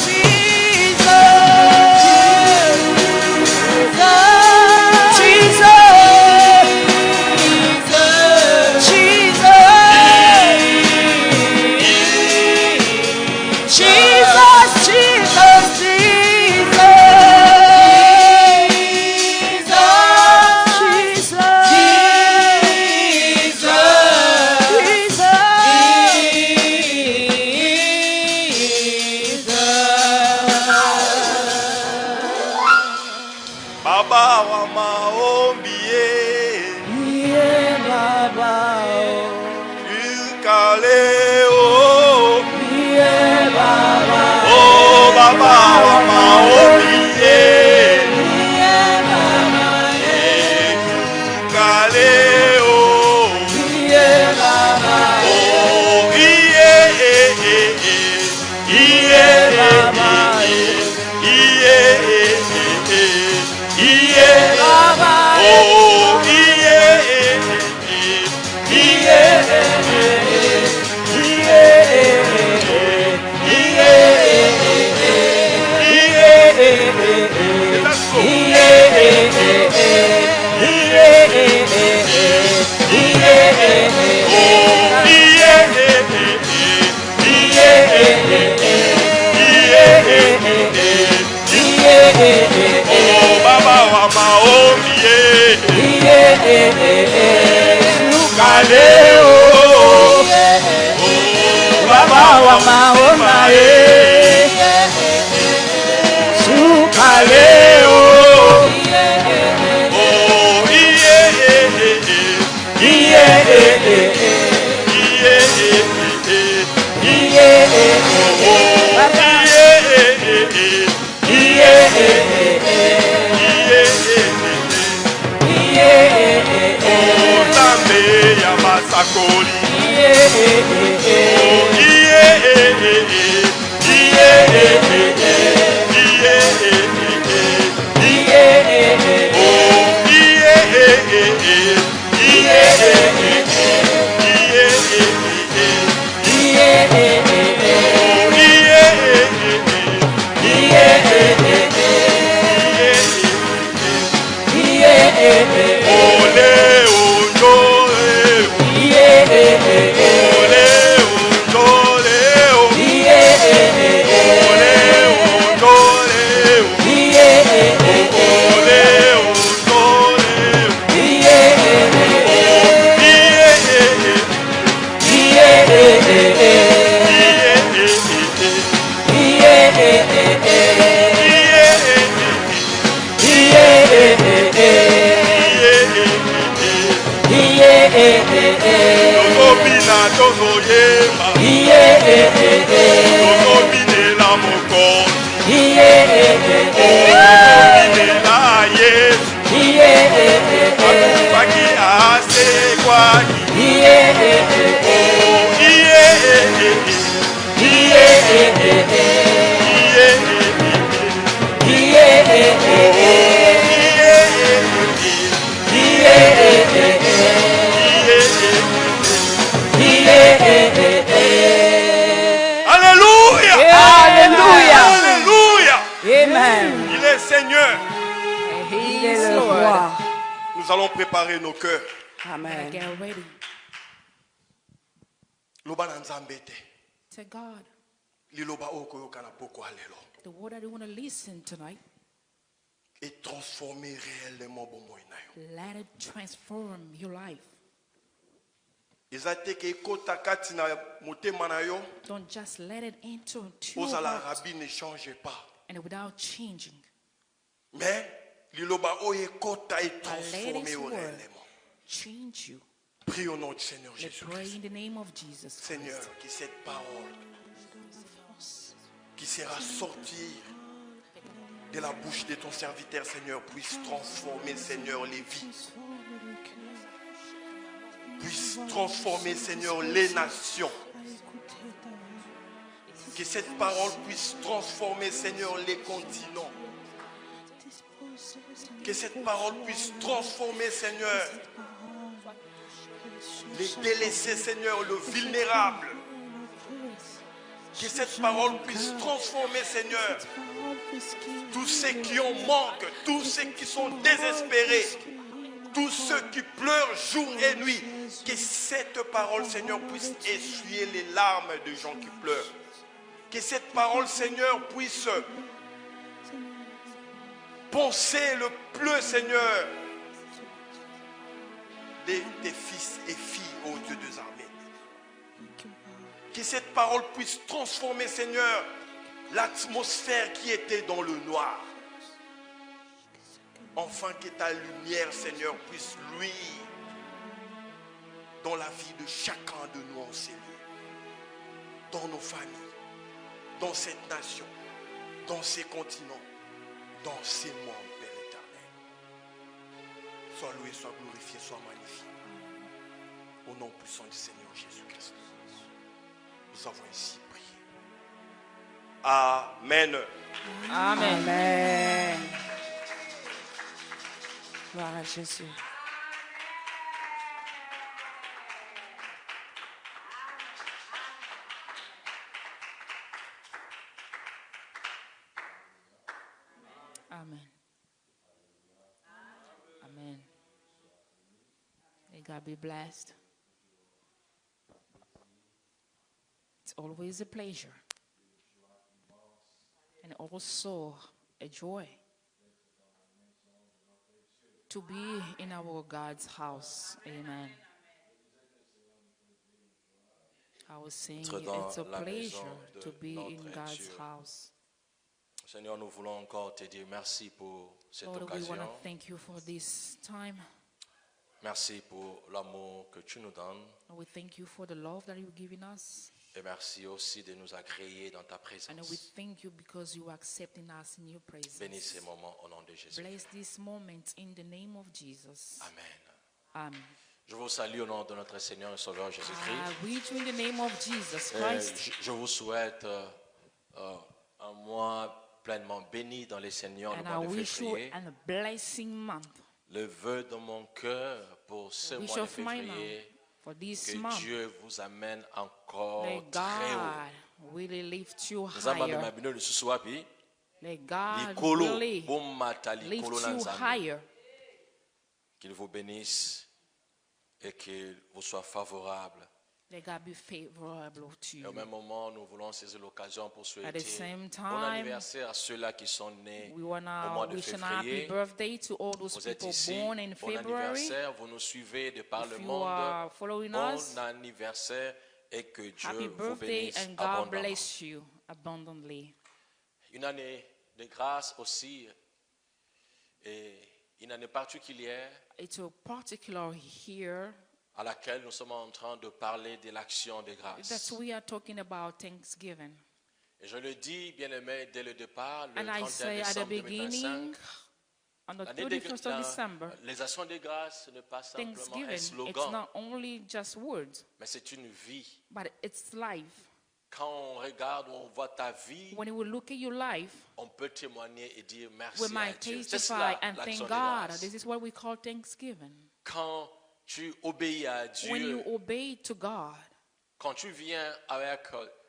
Baba wa maombi Baba, Yukaleo Baba, Oh Baba wa maombi Yukaleo Baba wa maombi Yukaleo Baba wa maombi Yukaleo Sakoli Ole Alléluia. Alléluia. Alléluia. Amen. Il est Seigneur. Il est le roi. Nous allons préparer nos cœurs. Amen. Get ready. Loba na nzambe te. To God, Liloba okoyoka na poko alelo. the word that you want to listen tonight, Et transformer réellement bomoi na yo. let it transform your life. Eza te ke ekota kati na motema na yo. Don't just let it enter into your Ozala heart rabi ne change pas. and without changing. Mais liloba oyo ekota et But let transformer His yo word réellement. change you. Prie au nom du Seigneur Let's Jésus pray Christ. in the name of Jesus Seigneur, Christ. que cette parole qui sera sortie de la bouche de ton serviteur, Seigneur, puisse transformer, Seigneur, les vies. Puisse transformer, Seigneur, les nations. Que cette parole puisse transformer, Seigneur, les continents. Que cette parole puisse transformer, Seigneur, les délaissés, Seigneur, le vulnérable. Que cette parole puisse transformer, Seigneur, tous ceux qui en manquent, tous ceux qui sont désespérés, tous ceux qui pleurent jour et nuit. Que cette parole, Seigneur, puisse essuyer les larmes de gens qui pleurent. Que cette parole, Seigneur, puisse penser le plus, Seigneur, des fils et filles, ô Dieu des armées. Que cette parole puisse transformer, Seigneur, l'atmosphère qui était dans le noir. Enfin que ta lumière, Seigneur, puisse luire dans la vie de chacun de nous en ces lieux, dans nos familles, dans cette nation, dans ces continents, dans ces mondes, Père éternel. Sois loué, sois glorifié, sois magnifié. Au nom puissant du Seigneur Jésus-Christ. Nous avons ainsi prié. Amen. Amen. Amen. Gloire à Jésus. Amen. Amen. May God be blessed. It's always a pleasure and also a joy to be in our God's house. Amen. I was saying it's a pleasure to be in God's house. Seigneur, nous voulons encore te dire merci pour cette Lord, we occasion. want to thank you for this time. Merci pour l'amour que tu nous donnes. We thank you for the love that you've given us. Et merci aussi de nous agréer dans ta And we présence. thank you because you are accepting us in your presence. Bénis ces moments au nom de Jésus. Bless this moment in the name of Jesus. Amen. Amen. Je vous salue au nom de notre Seigneur et Sauveur Jésus-Christ. I greet you in the name of Jesus Et Christ. je vous souhaite un mois pleinement béni dans les Seigneurs le And mois I de wish you février. a blessing month. Le vœu de mon cœur pour ce Wish mois de of my février, mouth for this que month. Dieu vous amène encore Let très haut. God really lift you Nous avons higher. mabino le souswapi. Let God Likolo, really bomata lift likolo you nanzambe. higher. Qu'il vous bénisse et qu'il vous soit favorable. Let God be favorable to Et au you. même moment, nous voulons saisir l'occasion pour At the souhaiter same bon time, anniversaire à ceux-là qui sont nés we au want mois to de wish an happy février. birthday to all those Vous êtes people ici, born in bon February. anniversaire, vous nous suivez de par le If you monde. are following us, Bon anniversaire et que Dieu happy vous birthday bénisse and God abondamment. bless you abundantly. Une année de grâce aussi et une année particulière It's a particular here à laquelle nous sommes en train de parler de l'action de that grâce. we are talking about Thanksgiving. Et je le dis, bien aimé, dès le départ, le And I 31 say at the décembre beginning, 2025, on the l'année de 31st of December, les actions de grâce, ce n'est pas simplement un Thanksgiving, it's slogan, not only just words, mais c'est une vie. but it's life. quand on regarde, on voit ta vie, When we look at your life, on peut témoigner et dire merci we à might Dieu. C'est testify cela and l'action thank de God. grâce. This is what we call thanksgiving. Quand tu obéis à When you Dieu, obey to God, quand tu viens avec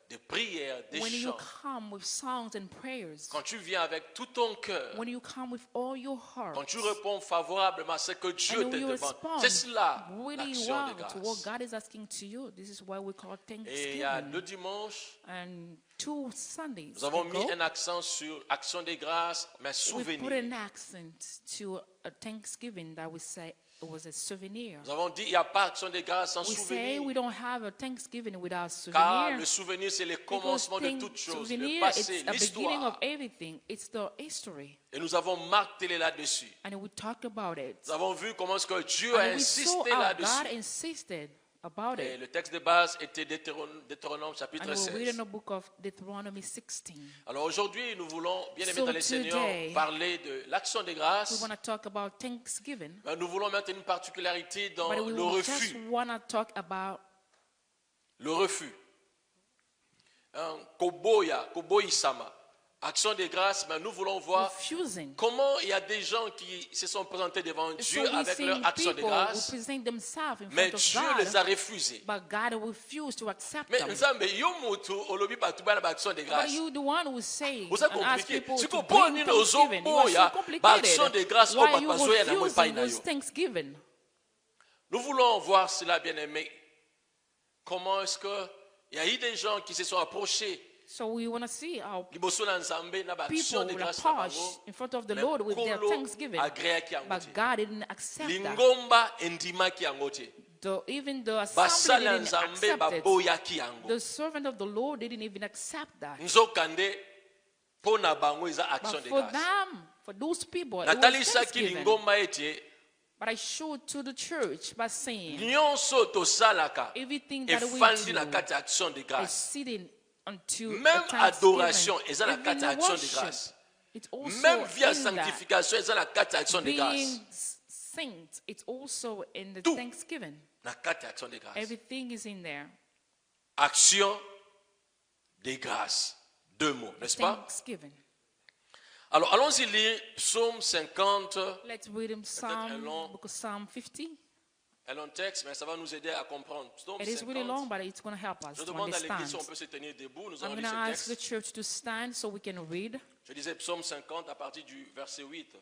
des prières, des when you chants, come with songs and prayers, quand tu viens avec tout ton cœur, when you come with all your heart, quand tu réponds favorablement à ce que Dieu and te when you demande, respond c'est cela really l'action well de to what grâce. God is asking to you, this is what we call Et il y a 2 thanksgiving. dimanches, And 2 Sundays nous avons mis ago, un accent sur action de grâce, mais we put souvenir. an accent to a thanksgiving that we say it was a souvenir. Nous avons dit il n'y a pas action de grâce sans We say we souvenir. don't have a thanksgiving without Car souvenir. le souvenir, c'est le Because commencement de toute chose, le souvenir, passé, it's a beginning of l'histoire. everything. It's the history. Et nous avons martelé là-dessus. And we talk about it. Nous avons vu comment est-ce que Dieu a And we saw insisté how God là-dessus. insisted about Et it. le texte de base était Deutéronome chapitre And we read in 16. the book of Deuteronomy 16. Alors aujourd'hui, nous voulons, bien aimé So dans le Seigneur, today, parler de l'action de We grâce. want to talk about thanksgiving. Mais nous voulons mettre une particularité dans But we le just refus. want to talk about Le refus. Koboïsama. Action de grâce, mais nous voulons voir refusing. comment il y a des gens qui se sont présentés devant So Dieu we avec see leur action de people who grâce, present themselves in mais front of Dieu les a God, refusés. but God refused to accept Mais them. nzambe yo moto olobi bato bana ba action de But grâce. you, the one who say Vous avez and ask compliqué. people Si to vous bring prenez nos thanksgiving, you are boya, so ba action de complicated. grâce, Why on are you va pas jouer à la refusing paille this nayo. thanksgiving? Nous voulons voir cela, bien aimé. Comment est-ce que il y a eu des gens qui se sont approchés So we want to see how liboso na nzambe na ba action people de grâce will na push bango. in front of the Mais Lord with their Nkolo thanksgiving. agréaki yango But te. God didn't accept that. Lingomba endimaki yango te. Even the Basali assembly ya didn't nzambe accept it. baboyaki yango. The servant of the Lord didn't even accept that. Nzokande mpo na bango eza But action de for grâce. them, for those people, it was natalisaki thanksgiving. lingomba ete But I showed to the church by saying nyonso tosalaka everything that we efandi na do kati ya action de is grâce. sitting until Même the adoration, thanksgiving. eza na Even kati ya the action de worship, grâce. it's also Même vie ya in that. sanctification eza na kati ya action de grâce. Being saint, it's also in the Tout. thanksgiving. Na kati ya action de grâce. Everything is in there. Action de grâce. 2 mots, n'est-ce pas? Thanksgiving. Alors allons-y lire Psaume 50, Let's read him un long- book of Psalm 50. un long texte, mais ça va nous aider à comprendre. Psaume It is really 50. long, but it's going to help us Je to demande à l'église si on understand. peut se tenir debout. Nous I'm allons going to lire ask ce the texte. church to stand so we can read. Je disais Psaume 50 à partir du verset 8.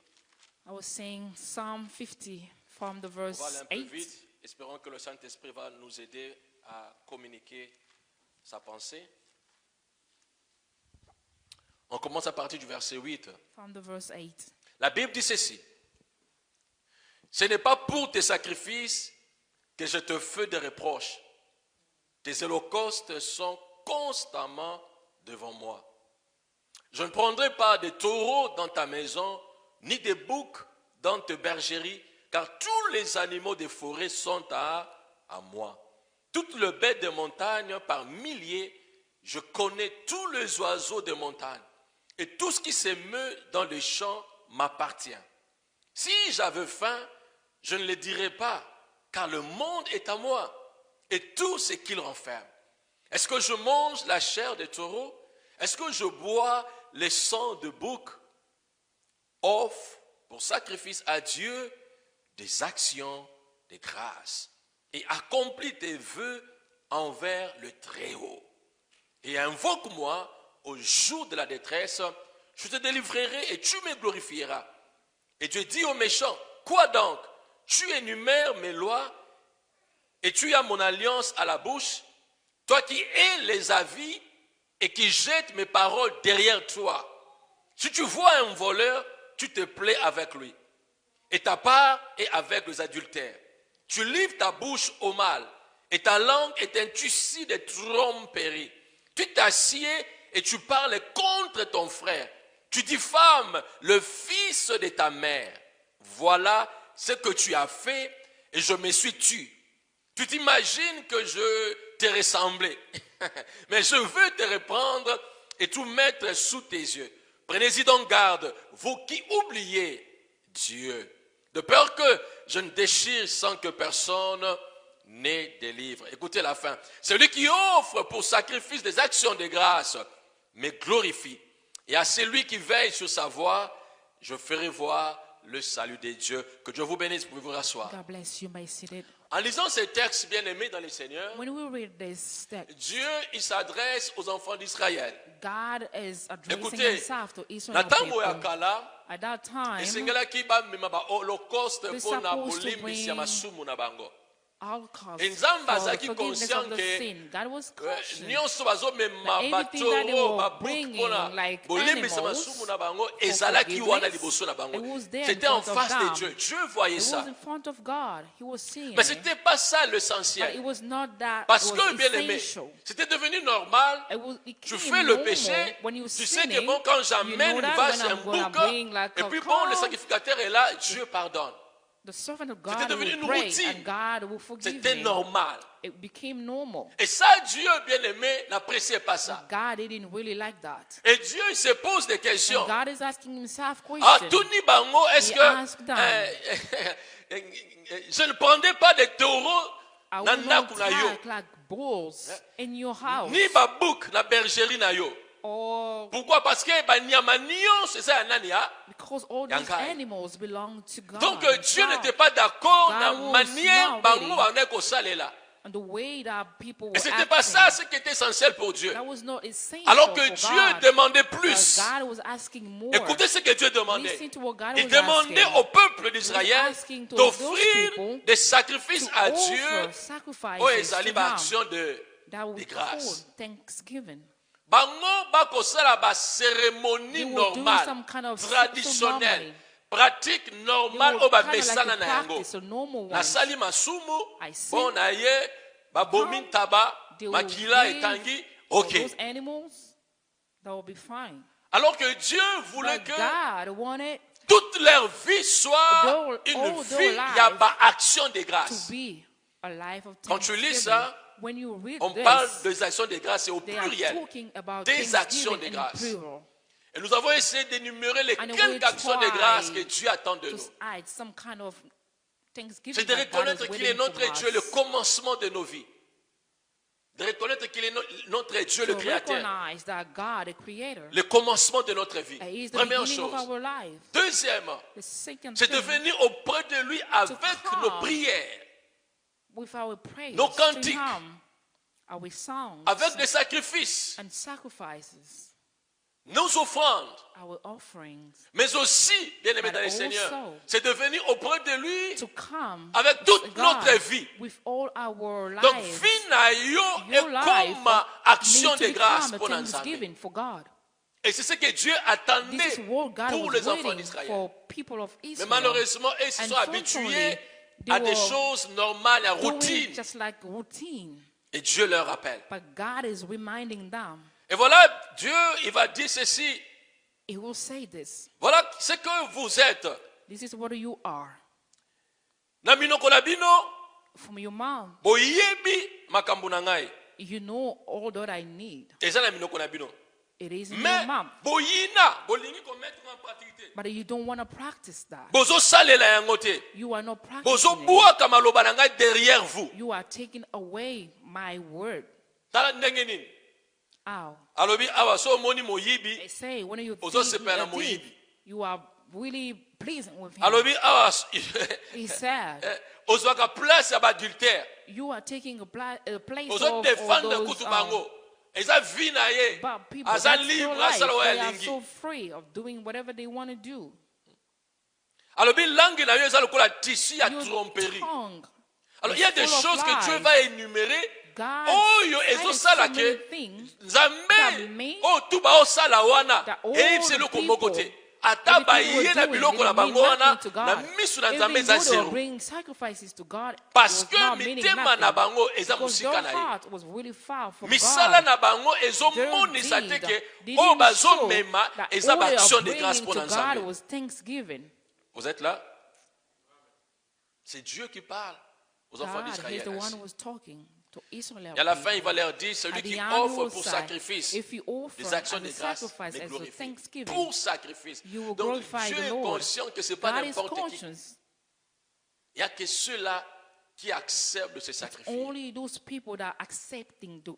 I was saying Psalm 50 from the On va aller verse un peu 8. vite. Espérons que le Saint-Esprit va nous aider à communiquer sa pensée. On commence à partir du verset 8. From the verse 8. La Bible dit ceci. Ce n'est pas pour tes sacrifices que je te fais des reproches. Tes holocaustes sont constamment devant moi. Je ne prendrai pas de taureaux dans ta maison, ni de boucs dans tes bergeries, car tous les animaux des forêts sont à moi. Toutes les bêtes de montagne par milliers, je connais tous les oiseaux de montagne. Et tout ce qui se meut dans les champs m'appartient. Si j'avais faim, je ne le dirais pas, car le monde est à moi et tout ce qu'il renferme. Est-ce que je mange la chair des taureaux? Est-ce que je bois le sang de bouc? Offre pour sacrifice à Dieu des actions de grâce et accomplis tes vœux envers le Très-Haut. Et invoque-moi au jour de la détresse, je te délivrerai et tu me glorifieras. Et Dieu dit aux méchants, quoi donc? Tu énumères mes lois et tu as mon alliance à la bouche, toi qui hais les avis et qui jettes mes paroles derrière toi. Si tu vois un voleur, tu te plais avec lui. Et ta part est avec les adultères. Tu livres ta bouche au mal et ta langue est un tissu de tromperie. Tu t'assieds et tu parles contre ton frère. Tu diffames le fils de ta mère. Voilà ce que tu as fait et je me suis tué. Tu t'imagines que je t'ai ressemblé. Mais je veux te reprendre et tout mettre sous tes yeux. Prenez-y donc garde, vous qui oubliez Dieu. De peur que je ne déchire sans que personne ne délivre. Écoutez la fin. Celui qui offre pour sacrifice des actions de grâce me glorifie. Et à celui qui veille sur sa voie, je ferai voir le salut de Dieu. Que Dieu vous bénisse, pouvez vous rasseoir. God bless you. May seated. En lisant ces textes bien-aimés dans le Seigneur, When we read this text, Dieu, il s'adresse aux enfants d'Israël. God is addressing Écoutez, himself to na Israel ntango ya people. kala, At that time, esengelaki bamema holocauste They're mpona supposed to bolimbisi ya bring masumu na bango. all costs Et Nzambe for the azalaki forgiveness of conscient the que sin. God was conscious nyonso bazomema that everything that they batoro were babuki bringing, mpona like bolimbisa animals, masumu na bango ezalaki forgiveness, wana liboso na bango. it was there in C'était en front of face de them. Dieu. Dieu voyait It ça. was in front of God. He was seeing Mais it. c'était pas ça But it l'essentiel. was not that Parce it que, was bien aimé, essential. c'était devenu normal. It Tu came fais le normal péché, when you tu sais que sinning, bon, quand you j'amène know une that vache when et un I'm gonna bouc, bring like et a puis bon, le cow, sacrificateur est là, Dieu pardonne. the servant of C'était God devenu will une pray routine. and God will forgive C'était me. normal. It became normal. Et ça, Dieu, bien aimé, n'appréciait pas ça. God didn't really like that. Et Dieu, il se pose des questions. And God is asking himself Ah, questions. Tony Bango, est-ce He que asked them. Je ne prendrai pas de taureaux I na will not ndaku na yo, attack like bulls in your house. ni babouk na bergerie na yo. Or Pourquoi? Parce que banyama nyonso eza ya nani ya? because all Ya these ngai. animals belong to God. Donc Dieu God. n'était pas d'accord God na was manière not bango ready. banaye kosalela. And the way that people Et were c'était pas ça acting, ce qui était essentiel pour Dieu. that was not essential Alors que for Dieu God. demandait But plus. God was asking more. Écoutez ce que Dieu demandait. Listen to what God Il was demandait asking. au peuple He d'Israël was asking to those d'offrir people des sacrifices to à offer Dieu. sacrifices Oh, to ezali Him ba action de that would grâce. call thanksgiving. Bango bakosala ba They cérémonie will do normale, some kind of traditionnelle, ceremony. pratique They normale will oyo kind of bamesana like na a yango. practice, a normal one. Nasali masumu, I see. bon na ye, babomi ntaba, They will makila give etangi, for ok. those animals, that will be fine. Alors que Dieu voulait But que God wanted toute leur vie soit all une their vie, il y a life pas action de to grâce. be a life of Quand tu lis thanksgiving. ça, When you read on this, parle des actions de grâce et au they are pluriel. talking about Des actions thanksgiving de in grâce. plural. Et nous avons essayé d'énumérer les And we quelques actions de tried grâce que Dieu attend de To nous. add some kind of thanksgiving C'est de that God is reconnaître qu'il est willing notre from Dieu, le us. commencement de nos vies. De reconnaître qu'il est notre Dieu, le To Créateur. recognize that God, the Creator, Le commencement de notre vie. is the Première beginning of chose. our life. Deuxièmement, The second c'est de thing, venir auprès de lui avec come nos prières, with our prayers, nos to cantiques, Him, our songs, avec des sacrifices, and sacrifices, nos offrandes, our offerings, mais aussi, bien aimé But dans le Seigneur, also c'est de venir auprès de lui to come avec toute God notre vie. with all our lives. Donc, vie na yo Your est life comme action need to de grâce become pour a Nzambe. thanksgiving for God. Et c'est ce que Dieu This attendait is what God pour was les enfants waiting d'Israël. for people of Mais Israel. malheureusement, ils se sont Unfortunately, habitués they à des were choses normales, à doing routine. just like routine. Et Dieu leur rappelle. But God is reminding them. Et voilà, Dieu, il va dire ceci. He will say this. Voilà ce que vous êtes. This is what you are. Na minoko na bino, From your mom, boyebi makambo na ngai. you know all that I need. Eza na minoko na bino. It is in your Mais mom. boyina, bolingi ko mettre en pratique te. But you don't want to practice that. Bozo salela yango te. You are not Bozo practicing it. buaka maloba na ngai derrière vous. You are taking away my word. Tala ndenge nini? Ow. Alobi awa so moni moyibi. They say when you Ozo think sepela a thief, moyibi. you are really pleasing with him. Alobi awa He said, ozwaka place ya badultère. you are taking a place Ozo of all défendre those kutu bango. Eza vie na ye. but people. Aza That's their libre, life. asala oyo They are alingi. so free of doing whatever they want to do. Alobi langue na yo eza lokola tissu ya Your tromperie. tongue Alors il y a des full of choses que Dieu lies. va énumérer. God Oyo cited ezosala so ke many things that Nzambe made oyo tu baosala wana that all eyebisa the eloko moko te. people, Ata everything baye we're na doing, biloko na it mean bango wana nothing to na God. miso na Nzambe Even eza though they zero. bring sacrifices to God, Parce it was que not meaning mitema na nothing. bango eza Because mosika their na ye. heart was really far from Misala God. na bango ezomonisa te Their ke deed oyo didn't show bazomema that eza all they baaction are de grâce bringing pour to God Nzambe. was thanksgiving. Vous êtes là? C'est Dieu qui parle aux enfants God, he's d'Israël. the one ainsi. who was talking to Israel. Et à la fin, il va leur dire, celui At the qui end, offre he will pour say, sacrifice if you offer des actions as de a grâce, sacrifice, me as a glorifie. thanksgiving, Pour sacrifice. you will Donc glorify Dieu the est Lord. conscient que ce n'est pas God is n'importe qui. conscious Il n'y a que ceux-là qui acceptent ce sacrifice. Only those people that are accepting the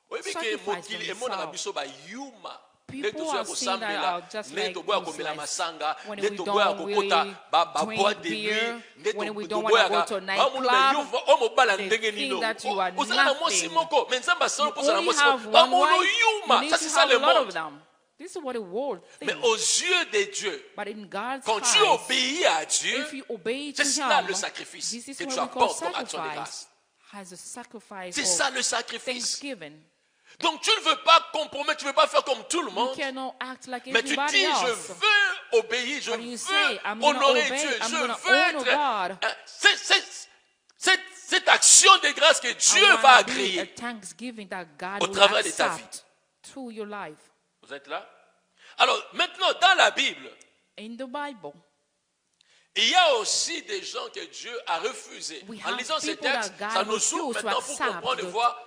Oui, mais que sacrifice mokili emona themselves. biso ba yuma. People are saying that are just like masanga, when nde we toboya don't really kokota ba boîte drink de beer, nuit, nde when we don't want to go to a nightclub, they think that you are nothing. You only have one wife, you need to have a lot of them. This is what the world Mais thinks. aux yeux de Dieu, But in God's quand tu eyes, obéis à Dieu, if you obey to c'est cela Him, le sacrifice this is que what tu we call apportes comme action de sacrifice. grâce. Has a sacrifice C'est of ça le sacrifice. thanksgiving. Donc tu ne veux pas compromettre, tu ne veux pas faire comme tout le You monde. cannot act like Mais tu everybody dis, je else. veux obéir, je But you veux say, I'm gonna honorer obey, Dieu, I'm je gonna veux honor être... God. Cette action de grâce que I Dieu wanna va be a agréer thanksgiving that God au will travers de ta accept through your life. Vous êtes là? Alors maintenant, dans la Bible, In the Bible, il y a aussi des gens que Dieu a refusés. We En have lisant ces people that textes, God ça nous refused ouvre to maintenant pour accept comprendre et the voir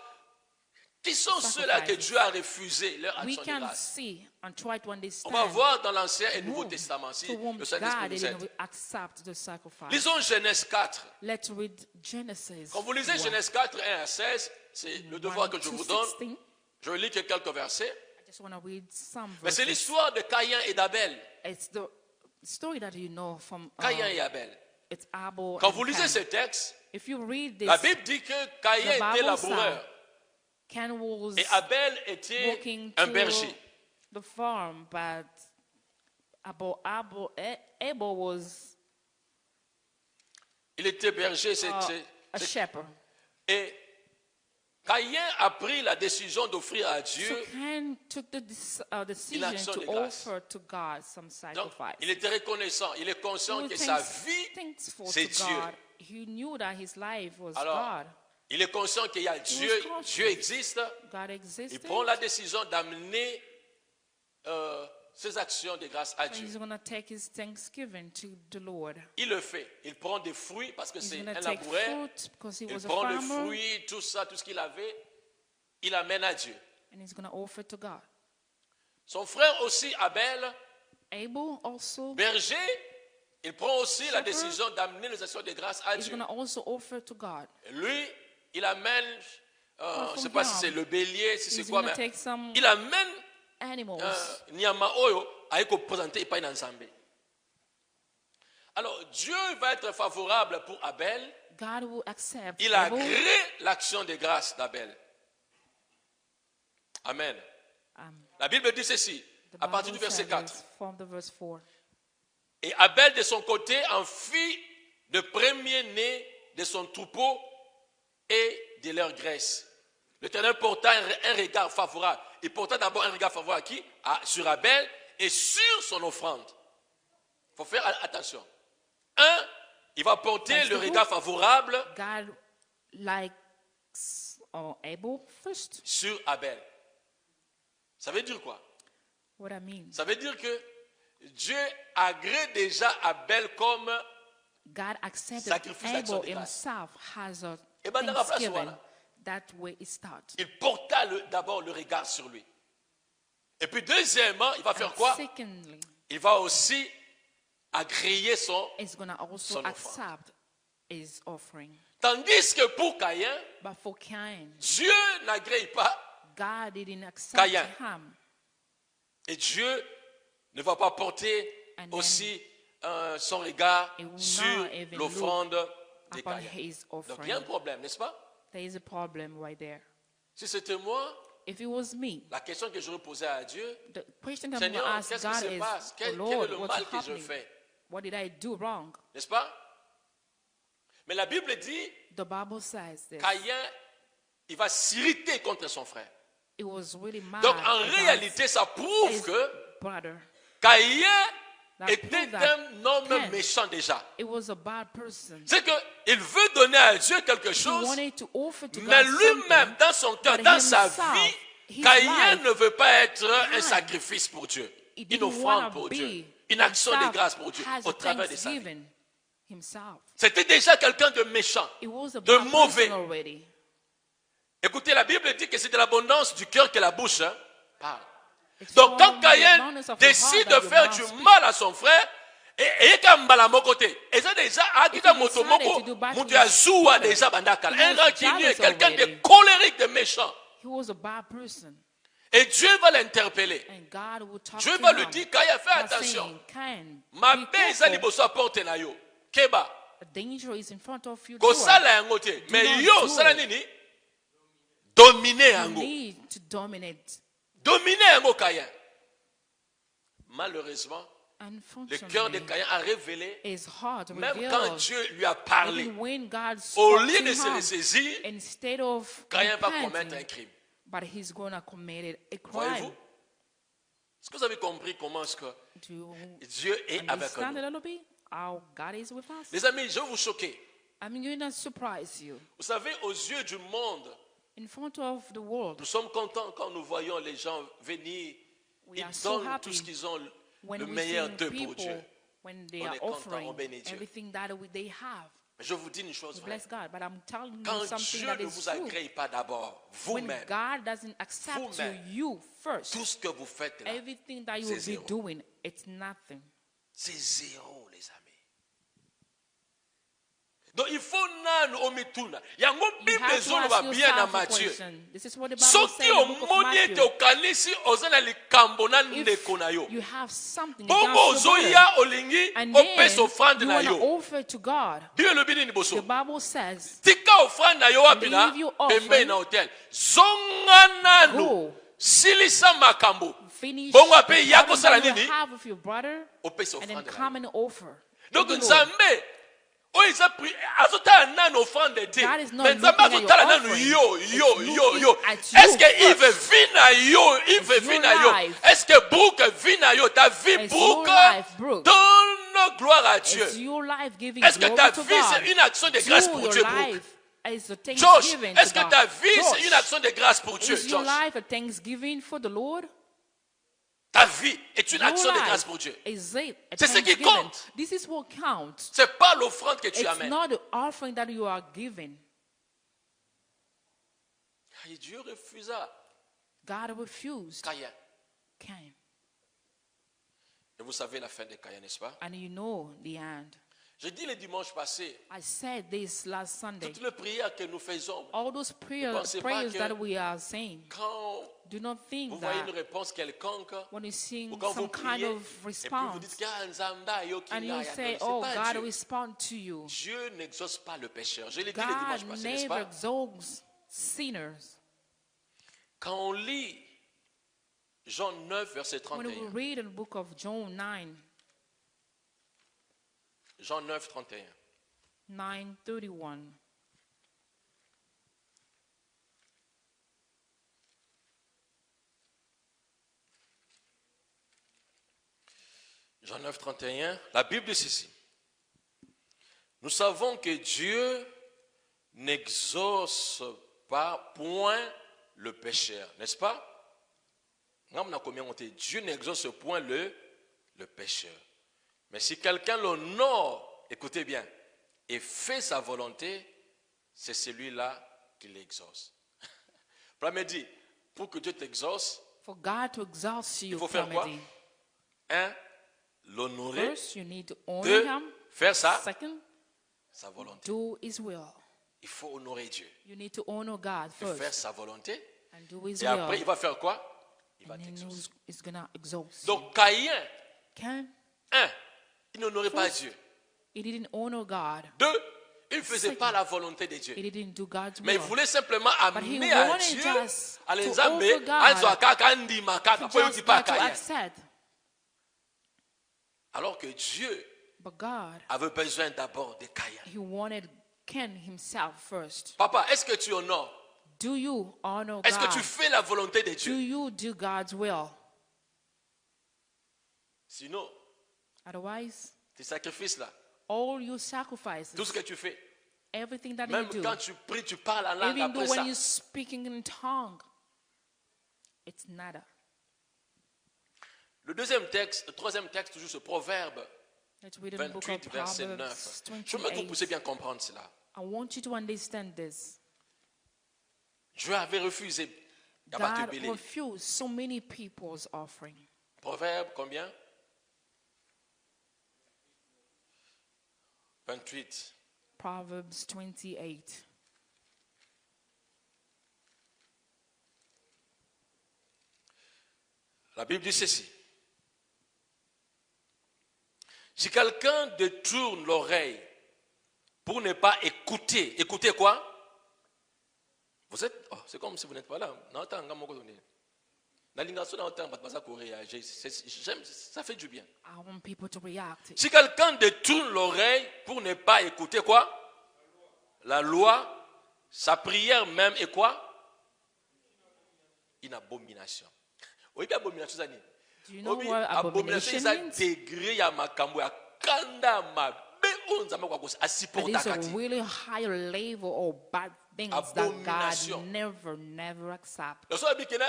qui sont ceux-là que sacrifices. Dieu a refusé leur we action de can grâce. see and try to On understand va voir dans l'Ancien et Nouveau whom Testament si to whom le Saint-Esprit God nous didn't aide. accept the sacrifice. Lisons Genèse 4. Let's read Genesis. Quand vous lisez 1, Genèse 4, 1 à 16, c'est le devoir que je 1 vous to donne. 16. Je lis que quelques versets. I just want to read some Mais c'est verses. l'histoire de Caïn et d'Abel. It's the story that you know from Caïn et Abel. it's Abel Quand and vous lisez Cain. ce texte, If you read this, la Bible dit que Caïn the était Bible laboureur Cain was et Abel était walking un to berger. the farm, but Abel was Il était berger, a shepherd. et Caïn a pris la décision d'offrir à So Dieu. Cain took the decision action to de grâce. offer to God some Donc, sacrifice. il était reconnaissant. Il est conscient He que was sa vie, thankful c'est to Dieu. God. He knew that his life was Alors, God. il est conscient qu'il y a Dieu. conscious. Dieu existe. God Il existed. prend la décision d'amener ses actions de grâce à So Dieu. he's going to take his thanksgiving to the Lord. Il le fait. Il prend des fruits parce que He's c'est going un to take laboureur. fruit because he Il was a prend les farmer. fruits, tout ça, tout ce qu'il avait, il amène à Dieu. And he's going to offer to God. Son frère aussi, Abel, Abel also, berger, il prend aussi la Shepherd. décision d'amener les actions de grâce à he's Dieu. going to also offer to God. Et lui, il amène, je ne from sais pas si him. c'est le bélier, si c'est He's quoi, going to mais take some il amène animals. Nyama Oyo à présenter et pas ensemble. Alors, Dieu va être favorable pour Abel. God will accept Il Abel. agrée l'action de grâce d'Abel. Amen. La Bible dit ceci, The à partir du Bible verset says 4. from the verse 4. Et Abel, de son côté, en fit de premier-né de son troupeau et de leur graisse. L'Éternel porta un regard favorable. Il porta d'abord un regard favorable à qui? Sur Abel et sur son offrande. Il faut faire attention. Il va porter le regard favorable God likes Abel first. sur Abel. Ça veut dire quoi? What I mean, Ça veut dire que Dieu agrée déjà Abel comme God accepted Sacrifice d'action Abel de grâce. himself as a Et ben, dans la place, thanksgiving. voilà. That way it starts. il porta d'abord le regard sur lui. Et puis deuxièmement, il va faire And quoi? secondly, Il va aussi agréer son... he's going to also son offrande. accept his offering. Tandis que pour Caïn, But for Cain, Dieu n'agrée pas God didn't accept Caïn. him. et Dieu ne va pas porter And then aussi son regard it will sur not even l'offrande de upon Caïn. his Donc il offering. y a un problème, n'est-ce pas? There is a problem right there. Si c'était moi, If it was me, la question que j'aurais posée à Dieu, the question that I'm Seigneur, going to ask qu'est-ce qui God se is, passe? oh Quel est Lord, le what's mal que je happening? fais? What did I do wrong? N'est-ce pas? Mais la Bible dit, The Bible says this. Caïn, il va s'irriter contre son frère. It was really mad Donc en against réalité, ça prouve his que brother. Caïn That était proved that un homme Cain, méchant déjà. It was a bad person. C'est qu'il veut donner à Dieu quelque He chose, wanted to offer to mais God lui-même, something, dans son cœur, but dans sa himself, vie, his Caïn life, ne veut pas être un Cain, sacrifice pour Dieu, he une didn't offrande wanna pour be Dieu, une action de himself grâce pour Dieu, as au a travers de sa vie. thanksgiving himself. C'était déjà quelqu'un de méchant. It was a De bad mauvais. person already. Écoutez, la Bible dit que c'est de l'abondance du cœur que la bouche parle. It's Donc quand from the Caïn abundance of your heart décide that de your faire mouth du speaks. mal à son frère, Et kambala mokote. Et ça déjà akita moto moko mutu ya zuwa déjà bandakala. Un rancunier, quelqu'un de colérique, de méchant. He was a bad person. Et Dieu va l'interpeller. And God will talk Dieu to va him lui dire Kaya, fais by attention. saying, Cain, Ma be paix eza careful. liboso porte na yo. Keba. A danger is in front of you. Kosala yango te. Mais not yo do sala it. nini? Dominer You yango. need to dominate. Dominer yango Caïn. Malheureusement, le cœur de Unfortunately, Caïn a révélé, his heart même revealed, quand Dieu lui a parlé, even when God au spoke lieu to de se him, ressaisir, instead of Caïn va commettre un repenting, crime. but he's going to commit a crime. Voyez-vous? Est-ce que vous avez compris comment est-ce que Do you Dieu est avec understand a nous? little bit how God is with us? Les amis, je vais vous choquer. I'm going to surprise you. Vous savez, aux yeux du monde, In front of the world, nous sommes contents quand nous voyons les gens venir. we Ils are so donnent happy tout ce qu'ils ont, when le we meilleur see d'eux pour Dieu. people when they On are est content, offering on bénit Dieu. everything that they have. Mais je vous dis une chose We vraie. bless God, but I'm telling you Quand something Dieu that ne is vous true. agrée pas d'abord, When vous-même, God doesn't accept Vous-même. you first, tout ce que vous faites là, everything that you c'est will zéro. be doing, it's nothing. c'est zéro, les amis. Donc il faut nanu omituna. Yango You Bible have to ezoloba ask bien na yourself a Matthieu. question. This is what the Bible Soki says in the book of omoni ete Matthew. okanisi oza na likambo na If ndeko na yo. you have something Bongo against your ozoya brother, olingi and then opesa offrande you na want to yo. offer to God, Bible elobi nini the boso? Bible says, Tika offrande na yo wapi na leave your offering, pembeni na hotel. Zonga nanu go, silisa makambo. finish Bongo the ape ya problem kosala that you nini? have with your brother, Opesa and then offrande na come yo. and offer. Donc to the Lord. Nzambe oyo eza azotala nanu offrande te. God is not Mais Nzambe looking at your azotala nanu offering. yo It's yo. looking at you Est-ce que Yves first. vit na yo? Yves It's vit your na yo? life. Est-ce que Brooke vit na yo? Ta vie It's your Brooke life, Brooke. donne gloire à Dieu. It's your life giving Est-ce que glory ta to vie c'est God. une action de grâce Do pour your Dieu, Brooke? life is a Josh, thanksgiving est-ce to que God. ta vie c'est une Josh, action de grâce pour Dieu, is your Josh? life a thanksgiving for the Lord? Ta vie est une Your action de life grâce pour Dieu. is it a C'est ce qui thanksgiving? compte. This is what counts. C'est pas l'offrande que tu It's amènes. not the offering that you are giving. Et Dieu refusa God refused Caïn. Cain. Et vous savez la fin de Caïn, n'est-ce pas? And you know the end. J'ai dit le dimanche passé, I said this last Sunday. toutes les prières que nous faisons, All those pensez pas prayers que- that we are saying, quand do not vous think voyez une that réponse quelconque, when you sing ou quand vous some kind priez, of et puis vous response, dites que Nzamba yoki and nga you ya say, c'est oh, pas God Dieu. respond to you. Dieu n'exauce pas le pécheur. Je l'ai dit le dimanche God passé, n'est-ce never pas? exalts sinners. Quand on lit Jean 9, verset When we 31. read in the book of John 9, Jean 9, 31. 9:31. Jean 9, 31. La Bible dit ceci. Nous savons que Dieu n'exauce pas point le pécheur, n'est-ce pas? Dieu n'exauce point le pécheur. Mais si quelqu'un l'honore, écoutez bien, et fait sa volonté, c'est celui-là qui l'exauce. Premier dit, pour que Dieu t'exauce, For God to exalt you, faut faire quoi? Pramadi, un, l'honorer, first you need to honor deux, Him. faire sa volonté. Do His will. Il faut honorer Dieu You need to honor God et faire first sa volonté. and do His Et après, il will. va faire quoi? Il va And then t'exaucer. He's going to exalt you. Donc, Caïn, Cain, il n'honorait pas First, Dieu. he didn't honor God. Deux, il ne faisait pas la volonté de Dieu. He didn't do God's Mais il will. voulait simplement But he amener à wanted Dieu, just à to l'Enzambe, offer God, anzo kaka ndima kaka, For po just yuti pa God to Caïn. accept. Alors que Dieu But God, avait besoin d'abord de Caïn. He wanted Cain himself first. Papa, est-ce que tu honores? Do you honor Est-ce que God? tu fais la volonté de Do Dieu? you do God's will? Sinon, Otherwise, tes sacrifices là, all your sacrifices, tout ce que tu fais, everything that même you do, quand tu pries, tu parles en langue even though après when ça. you're speaking in tongue, it's nada. Le deuxième texte, le troisième texte, toujours ce proverbe Let's read in the book of 28, verset 9. Proverbs Je veux que vous puissiez 28. bien comprendre cela. I want you to understand this. Dieu avait refusé d'abattre God Bélé. refused so many people's offering. Proverbe combien? 28. Proverbs 28. La Bible dit ceci. Si quelqu'un détourne l'oreille pour ne pas écouter, écoutez quoi? Vous êtes, oh, c'est comme si vous n'êtes pas là. Ça fait du bien. I want people to react. Si quelqu'un détourne l'oreille pour ne pas écouter quoi? La loi, sa prière même est quoi? Une abomination. Oui, abomination, ça dit. Do you know what abomination means? Degré à makambo ya kanda mabe onzama kwa kosi asipporta It is kati. a really high level of bad things that God never accepts. Le soir bikena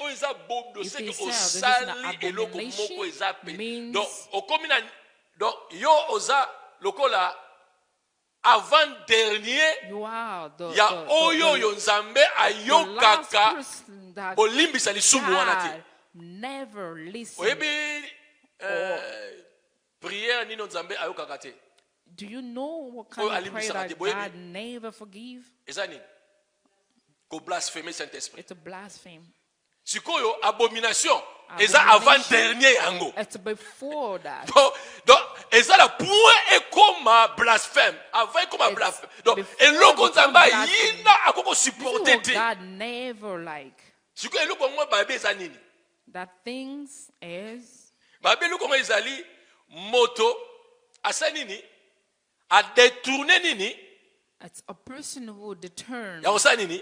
o isa bondo If c'est he que au says this is sali an eloko moko ezape. abomination, Donc au komina donc yo oza lokola avant dernier You are ya oyo yo nzambe ayokaka that olimbisa lisumu wana te. God never listen. Oyebi prière nino nzambe ayokaka te. Do you know what kind of prayer that God never forgive? Eza nini? Ko blasphémer Saint-Esprit. It's a blasphemy. Sikoyo abomination eza avant dernier yango. It's before that. Donc eza la point ekoma blasphème. Avant ekoma blasphème. Donc eloko nzamba yina akoko supporter te. God never like. Sikoyo eloko ngo babe eza nini? That things is Babe eloko ngo ezali moto asa nini? A détourner nini? it's a person who determines Ya osa nini?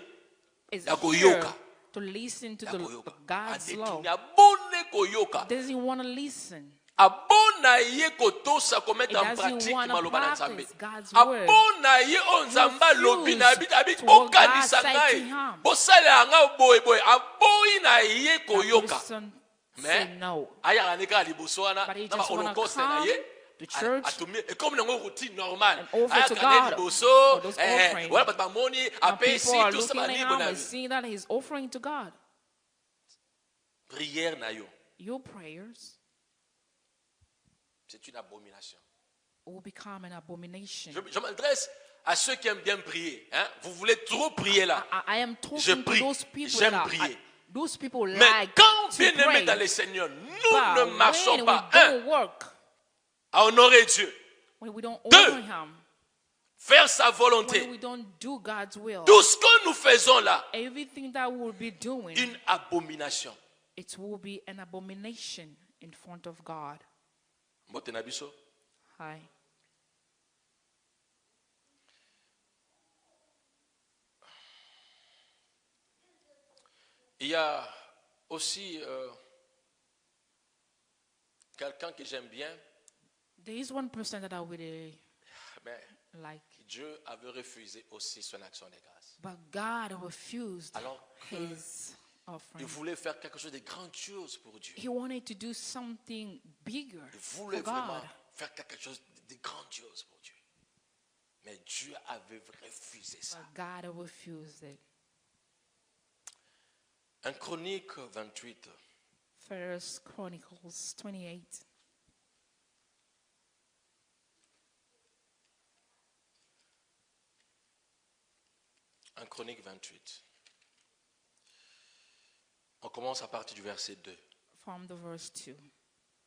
is Ya here koyoka. to listen to Ya the koyoka. God's law. Abone koyoka. Doesn't want to listen. Abona ye kotosa komettre en It doesn't pratique wanna maloba na nzambe. practice God's word. Abona ye on nzamba lobi na bit abit to what bokanisa God said ngai. to him. Bosala nga boy boy. Aboyi na ye That koyoka. person say Mais no. aya kanika liboso wana But he na just wanna holocaust na come ye. to church Atumi et comme nango routine normale. and offer Aya to kana God liboso. for those offerings. Wala bat bamoni And apesi people are tout ça looking at ba him libona. and seeing that he's offering to God. Prière na yo. Your prayers C'est une abomination. will become an abomination. Je m'adresse à ceux qui aiment bien prier. Hein? Vous voulez trop prier là. I am Je talking to prie. those people J'aime that prier. those people Mais like quand to bien aimé pray. dans le Seigneur, nous But ne marchons when pas, we un, don't work, à honorer Dieu, when we don't Deux. honor Him, faire sa when volonté. we don't do God's will, Tout ce que nous faisons là, everything that we'll be doing, une abomination. it will be an abomination in front of God. Mbote na biso. Hi. Il y a aussi quelqu'un que j'aime bien, There is one person that I really mais like, Dieu avait refusé aussi son action de grâce. but God refused Alors, His il offering. voulait faire quelque chose de grandiose pour Dieu. He wanted to do something bigger Il for voulait vraiment God, faire quelque chose de grandiose pour Dieu. Mais Dieu avait refusé ça. but God refused it. 1 Chronique 28. First Chronicles 28. En Chronique 28. On commence à partir du verset 2. From the verse 2.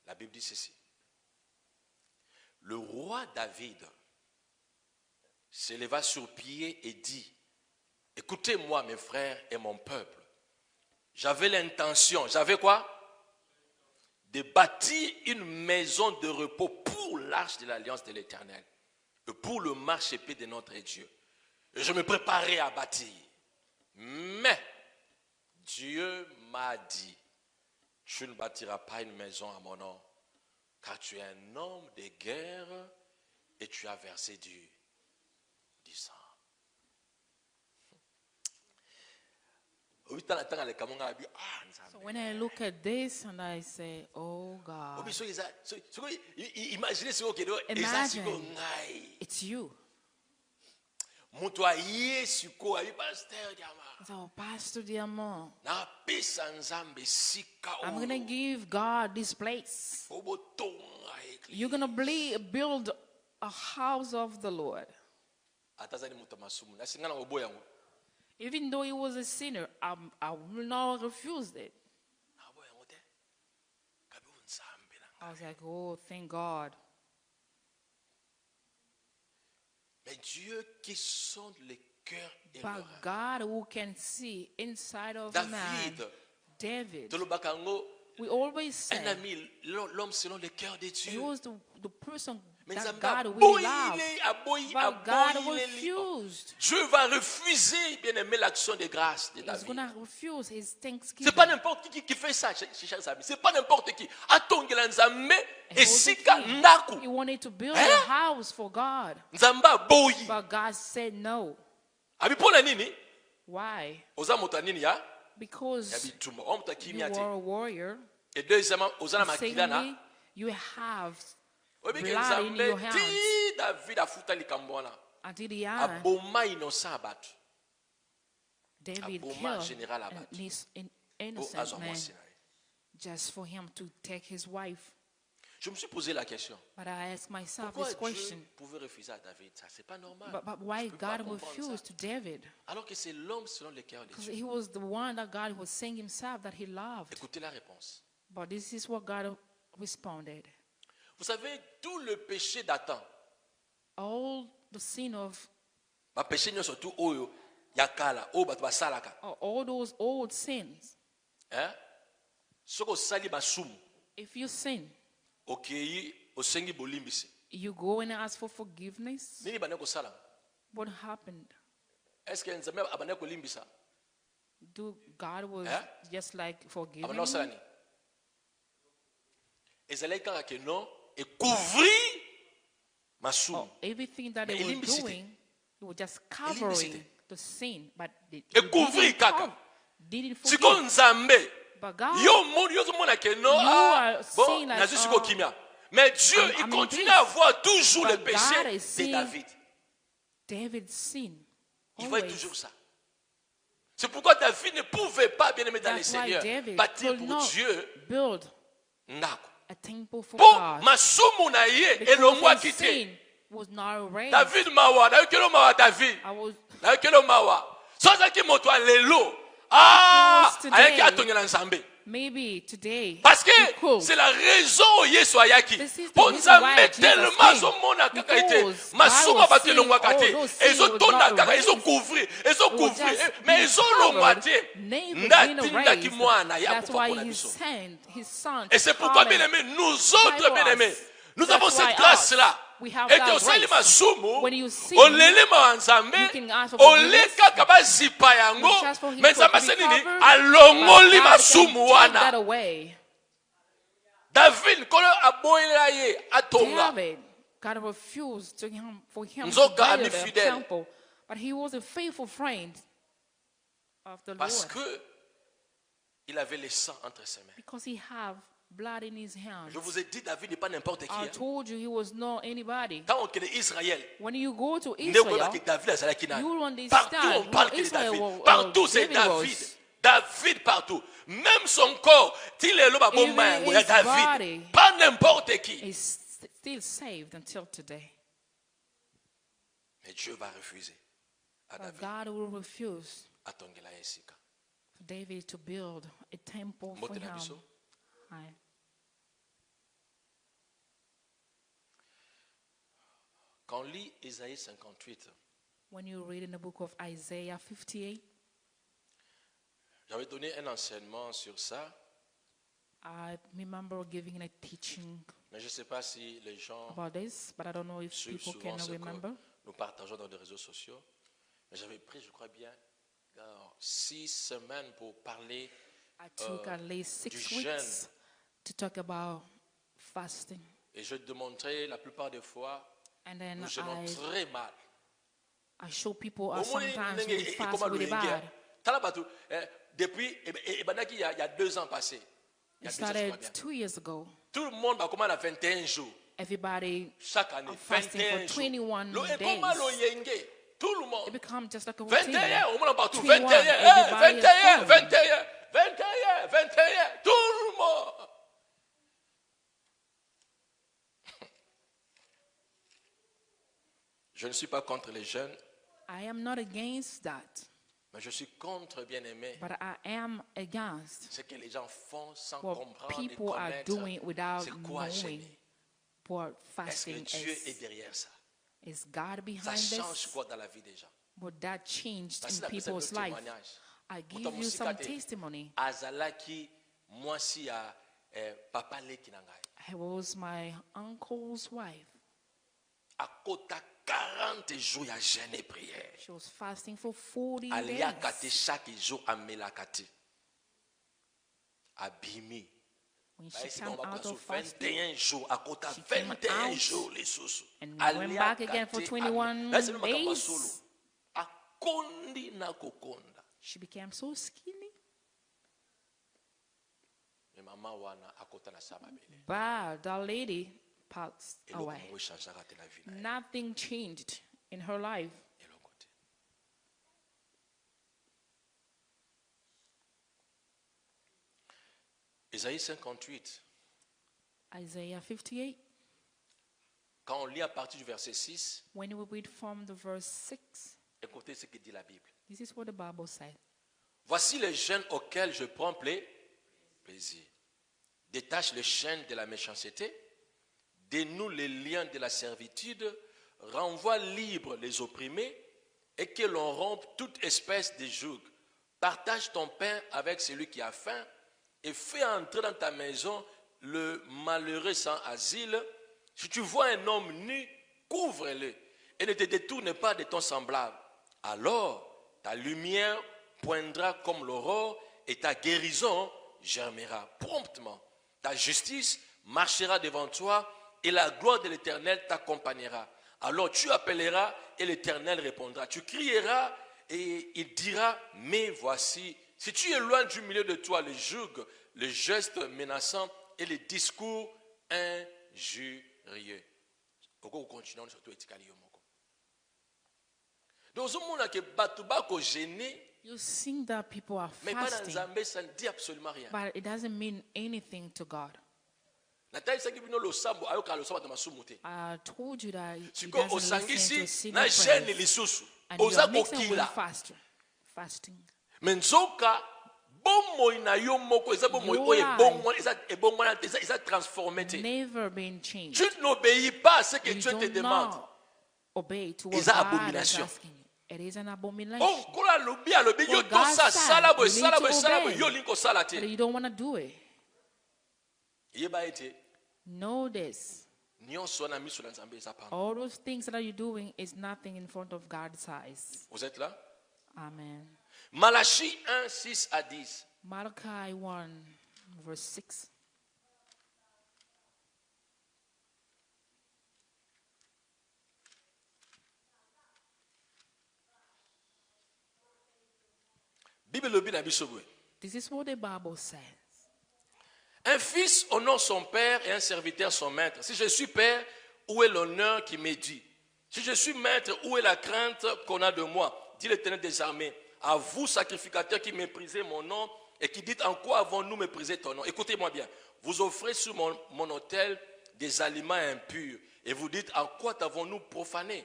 La Bible dit ceci. Le roi David s'éleva sur pied et dit, écoutez-moi mes frères et mon peuple. J'avais l'intention, j'avais quoi? De bâtir une maison de repos pour l'arche de l'alliance de l'Éternel et pour le marchepied de notre Dieu. Et je me préparais à bâtir. Mais Dieu m'a dit, tu ne bâtiras pas une maison à mon nom, car tu es un homme de guerre et tu as versé du sang. So when I look at this and I say, oh God, Imagine, it's you. So Pastor Diamond, I'm going to give God this place. You're going to build a house of the Lord. Even though he was a sinner, I will not refuse it. I was like, oh, thank God. Mais Dieu qui sonde les cœurs et But leurs God who can see inside of David, man, we always say un ami, l'homme selon le cœur de he Dieu. was the person Mais that God will love. But God refused. Dieu va refuser, bien aimé, l'action de grâce de He's David. going to refuse his C'est thanksgiving. pas n'importe qui fait ça, chers amis. C'est pas n'importe qui. Atongela nzambe esika ndaku. He wanted to build a house for God. Nzamba boyi. But God said no. Abi pona nini? Why? Oza moto nini ya? Because Ya bituma. O moto you kimia te. are a warrior. Et deuxièmement, oza na makila na. Secondly, you have Obi ke blood in your nzambe hands. ti David afuta likambo wana. Until the end, Aboma innocent abatu. David Aboma killed général an abatu. innocent man just for him to take his wife. Je me suis posé la question. But I asked myself Pourquoi this question. Dieu pouvait refuser à David ça? C'est pas normal. But why Je peux pas God comprendre refused ça. to David? Alors que c'est l'homme selon le cœur de Because Dieu. he was the one that God was saying himself that he loved. Écoutez la réponse. But this is what God responded. Vous savez, tout le péché d'Adam, All the sin of, ma péché n'est surtout oyo yakala, o batu basalaka. all those old sins, Hein? Soko sali basumu, if you sin, okei osengi bolimbisi. you go and ask for forgiveness. Nini bane ko sala? What happened? Est-ce que nzambe abane ko limbisa? God was just like forgiving Abane osala me? ni? Ezalaki kaka ke non et couvrir masumu. Everything that they Mais were ilimbisite. doing, it was just covering the sin, but they Et couvrir kaka. didn't Siko forgive. nzambe. But God, Yo mon yo mona ke non You are bon seeing like, nazu siko kimia. Mais Dieu I'm il in continue peace. à voir toujours le But péché God is de seeing David. David's sin. Il voit Always. toujours ça. C'est pourquoi David ne pouvait pas, bien aimé dans le That's why Seigneur, David bâtir could pour not Dieu build ndako. a temple for Bon, God. masumu na ye Because elongwa his kite. sin was not erased. David mawa, na yokelo mawa David. I was Na yokelo mawa. Soza ki moto alelo. Ah, Because today- ayaki atongela nzambe. maybe today. Parce que he could. c'est la raison Yesu ayaki. This is the Pour reason why nzambe Jesus tellement came. azomona kaka ete Because masumu God was bato seeing elongwaka all te. those sins Ezotonda was not kaka, erased. ezocouvrir, It was ezocouvrir. just Mais being ezolongwa covered, te. never been Ndatindaki erased. mwana ya That's kufa why mpona he biso. sent his son Et to c'est pourquoi, come bien and aimés, nous autres, die for bien aimés, us. nous That's avons why cette grâce-là. we have Et that que osali grace. masumu, When you sin, olele mawanzambe, you can ask for ole forgiveness. kaka bazipa yango, You just for him mais to nzambe be ase nini? covered, Alongoli but God masumu can take that wana. away. David, kolo aboyela ye, atonga. David, God refused for him Nzoka to ami build a fidèle. temple, but he was a faithful friend of the Parce Lord que il avait le sang entre ses mains. because he had blood in his hands. Je vous ai dit, David n'est pas n'importe qui. I Hein. told you he was not anybody. Quand on connaît Israël, When you go to nde koyeba Israel, que David azalaki nani. you will understand Partout on who parle que de Israel David. was- Partout c'est David was. David. David partout. Même son corps, il est là, Even il y a his David. body. Pas n'importe qui. is still saved until today. Mais Dieu va refuser à But David. God will refuse Atongela esika. for David to build a temple for Mbote na him. biso. Aye. Quand on lit Ésaïe 58, When you read in the book of Isaiah 58, j'avais donné un enseignement sur ça, I remember giving a teaching mais je ne sais pas si les gens about this, but I don't know if suivent people souvent can ce que remember. nous partageons dans les réseaux sociaux. Mais j'avais pris, je crois bien, 6 semaines pour parler I took at least du 6 weeks jeûne. to talk about fasting. Et je démontrais la plupart des fois, And then nous jeûnons très mal. I show people Au moins, sometimes we fast comment really le bad. depuis, il y a 2 ans passés. Il y It a 2 ans, je crois started bien. 2 years ago. Tout le monde va commencer à 21 jours. Everybody Chaque année, are fasting 21 for 21 jours. Et days. comment le yenge? Tout le It monde. becomes just like a routine. 21, au monde partout. 21, 21, everybody is 21, following. 21, 21, 21, tout le monde. Je ne suis pas contre les jeunes, I am not against that, mais je suis contre, bien-aimé, but I am against ce que les gens font sans what comprendre et people are connaître doing without c'est quoi knowing jeûner. what Est-ce que fasting Dieu est is. derrière ça? Is God Ça behind change this? quoi dans la vie des gens? What that changed Voici in la personne people's de life? témoignage. I Moto give you some musikate, testimony. azalaki mwasi ya papa leki na ngai. I was my uncle's wife. Akota 40 jours ya jeûne et prière. She was fasting for 40 Aliaka te days. chaque jour amelaka te. Abimi. When she Baisi came bango out bakoso of fasting 21 jours, akota she came 21 out jours lisusu. and went back again for 21 days. Akondi na kokonda. She became so skinny. Me mama wana akota na sama bele. But the lady passed Eloko away. moko echangeaka te na vie na ye. Nothing changed in her life. Eloko te. Isaïe 58. Isaiah 58, Quand on lit à partir du verset 6, when we read from the verse 6, écoutez ce que dit la Bible. this is what the Bible said. Voici les jeunes auxquels je prends plaisir. Détache les chaînes de la méchanceté, dénoue les liens de la servitude, renvoie libres les opprimés et que l'on rompe toute espèce de joug. Partage ton pain avec celui qui a faim et fais entrer dans ta maison le malheureux sans asile. Si tu vois un homme nu, couvre-le et ne te détourne pas de ton semblable. Alors ta lumière poindra comme l'aurore et ta guérison germera promptement. Ta justice marchera devant toi et la gloire de l'Éternel t'accompagnera. Alors tu appelleras et l'Éternel répondra. Tu crieras et il dira, mais voici. Si tu éloignes du milieu de toi le joug, le geste menaçant et les discours injurieux. Continuons surtout etikali yo moko. Donc au monde que batuba ko gêner. You think that people are Mais pas dans fasting, Zambé, ça ne dit absolument rien. but it doesn't mean anything to God. I I told you that he Siko doesn't listen to osangisi silly na jeune prayers. lisusu. And you Oza are mixing with kokila. fasting. Menzoka bomoi na yo moko eza bomoi Your oyo life ebongwana eza transformé te. Never been changed. Tu n'obéis pas à ce que You Dieu te do demande. not obey to what It's an God is abomination. asking you. It is an abomination. Oh, kola lobi alobi yo What God tosa said, sala boy you need sala to boy sala boy obey. yo linko sala But te. you don't want to do it. Yeba ete Know this. nyonso na miso na Nzambe eza pamba. All those things that you're doing is nothing in front of God's eyes. Vous êtes là? Amen. Malachie 1, 6 à 10. Malachi 1, verse 6. Bible lobi na biso boye. This is what the Bible says. Un fils honore son père et un serviteur son maître. Si je suis père, où est l'honneur qui m'est dû? Si je suis maître, où est la crainte qu'on a de moi? Dit l'Éternel des armées. À vous, sacrificateurs qui méprisez mon nom et qui dites en quoi avons-nous méprisé ton nom? Écoutez-moi bien. Vous offrez sur mon autel des aliments impurs et vous dites en quoi t'avons-nous profané?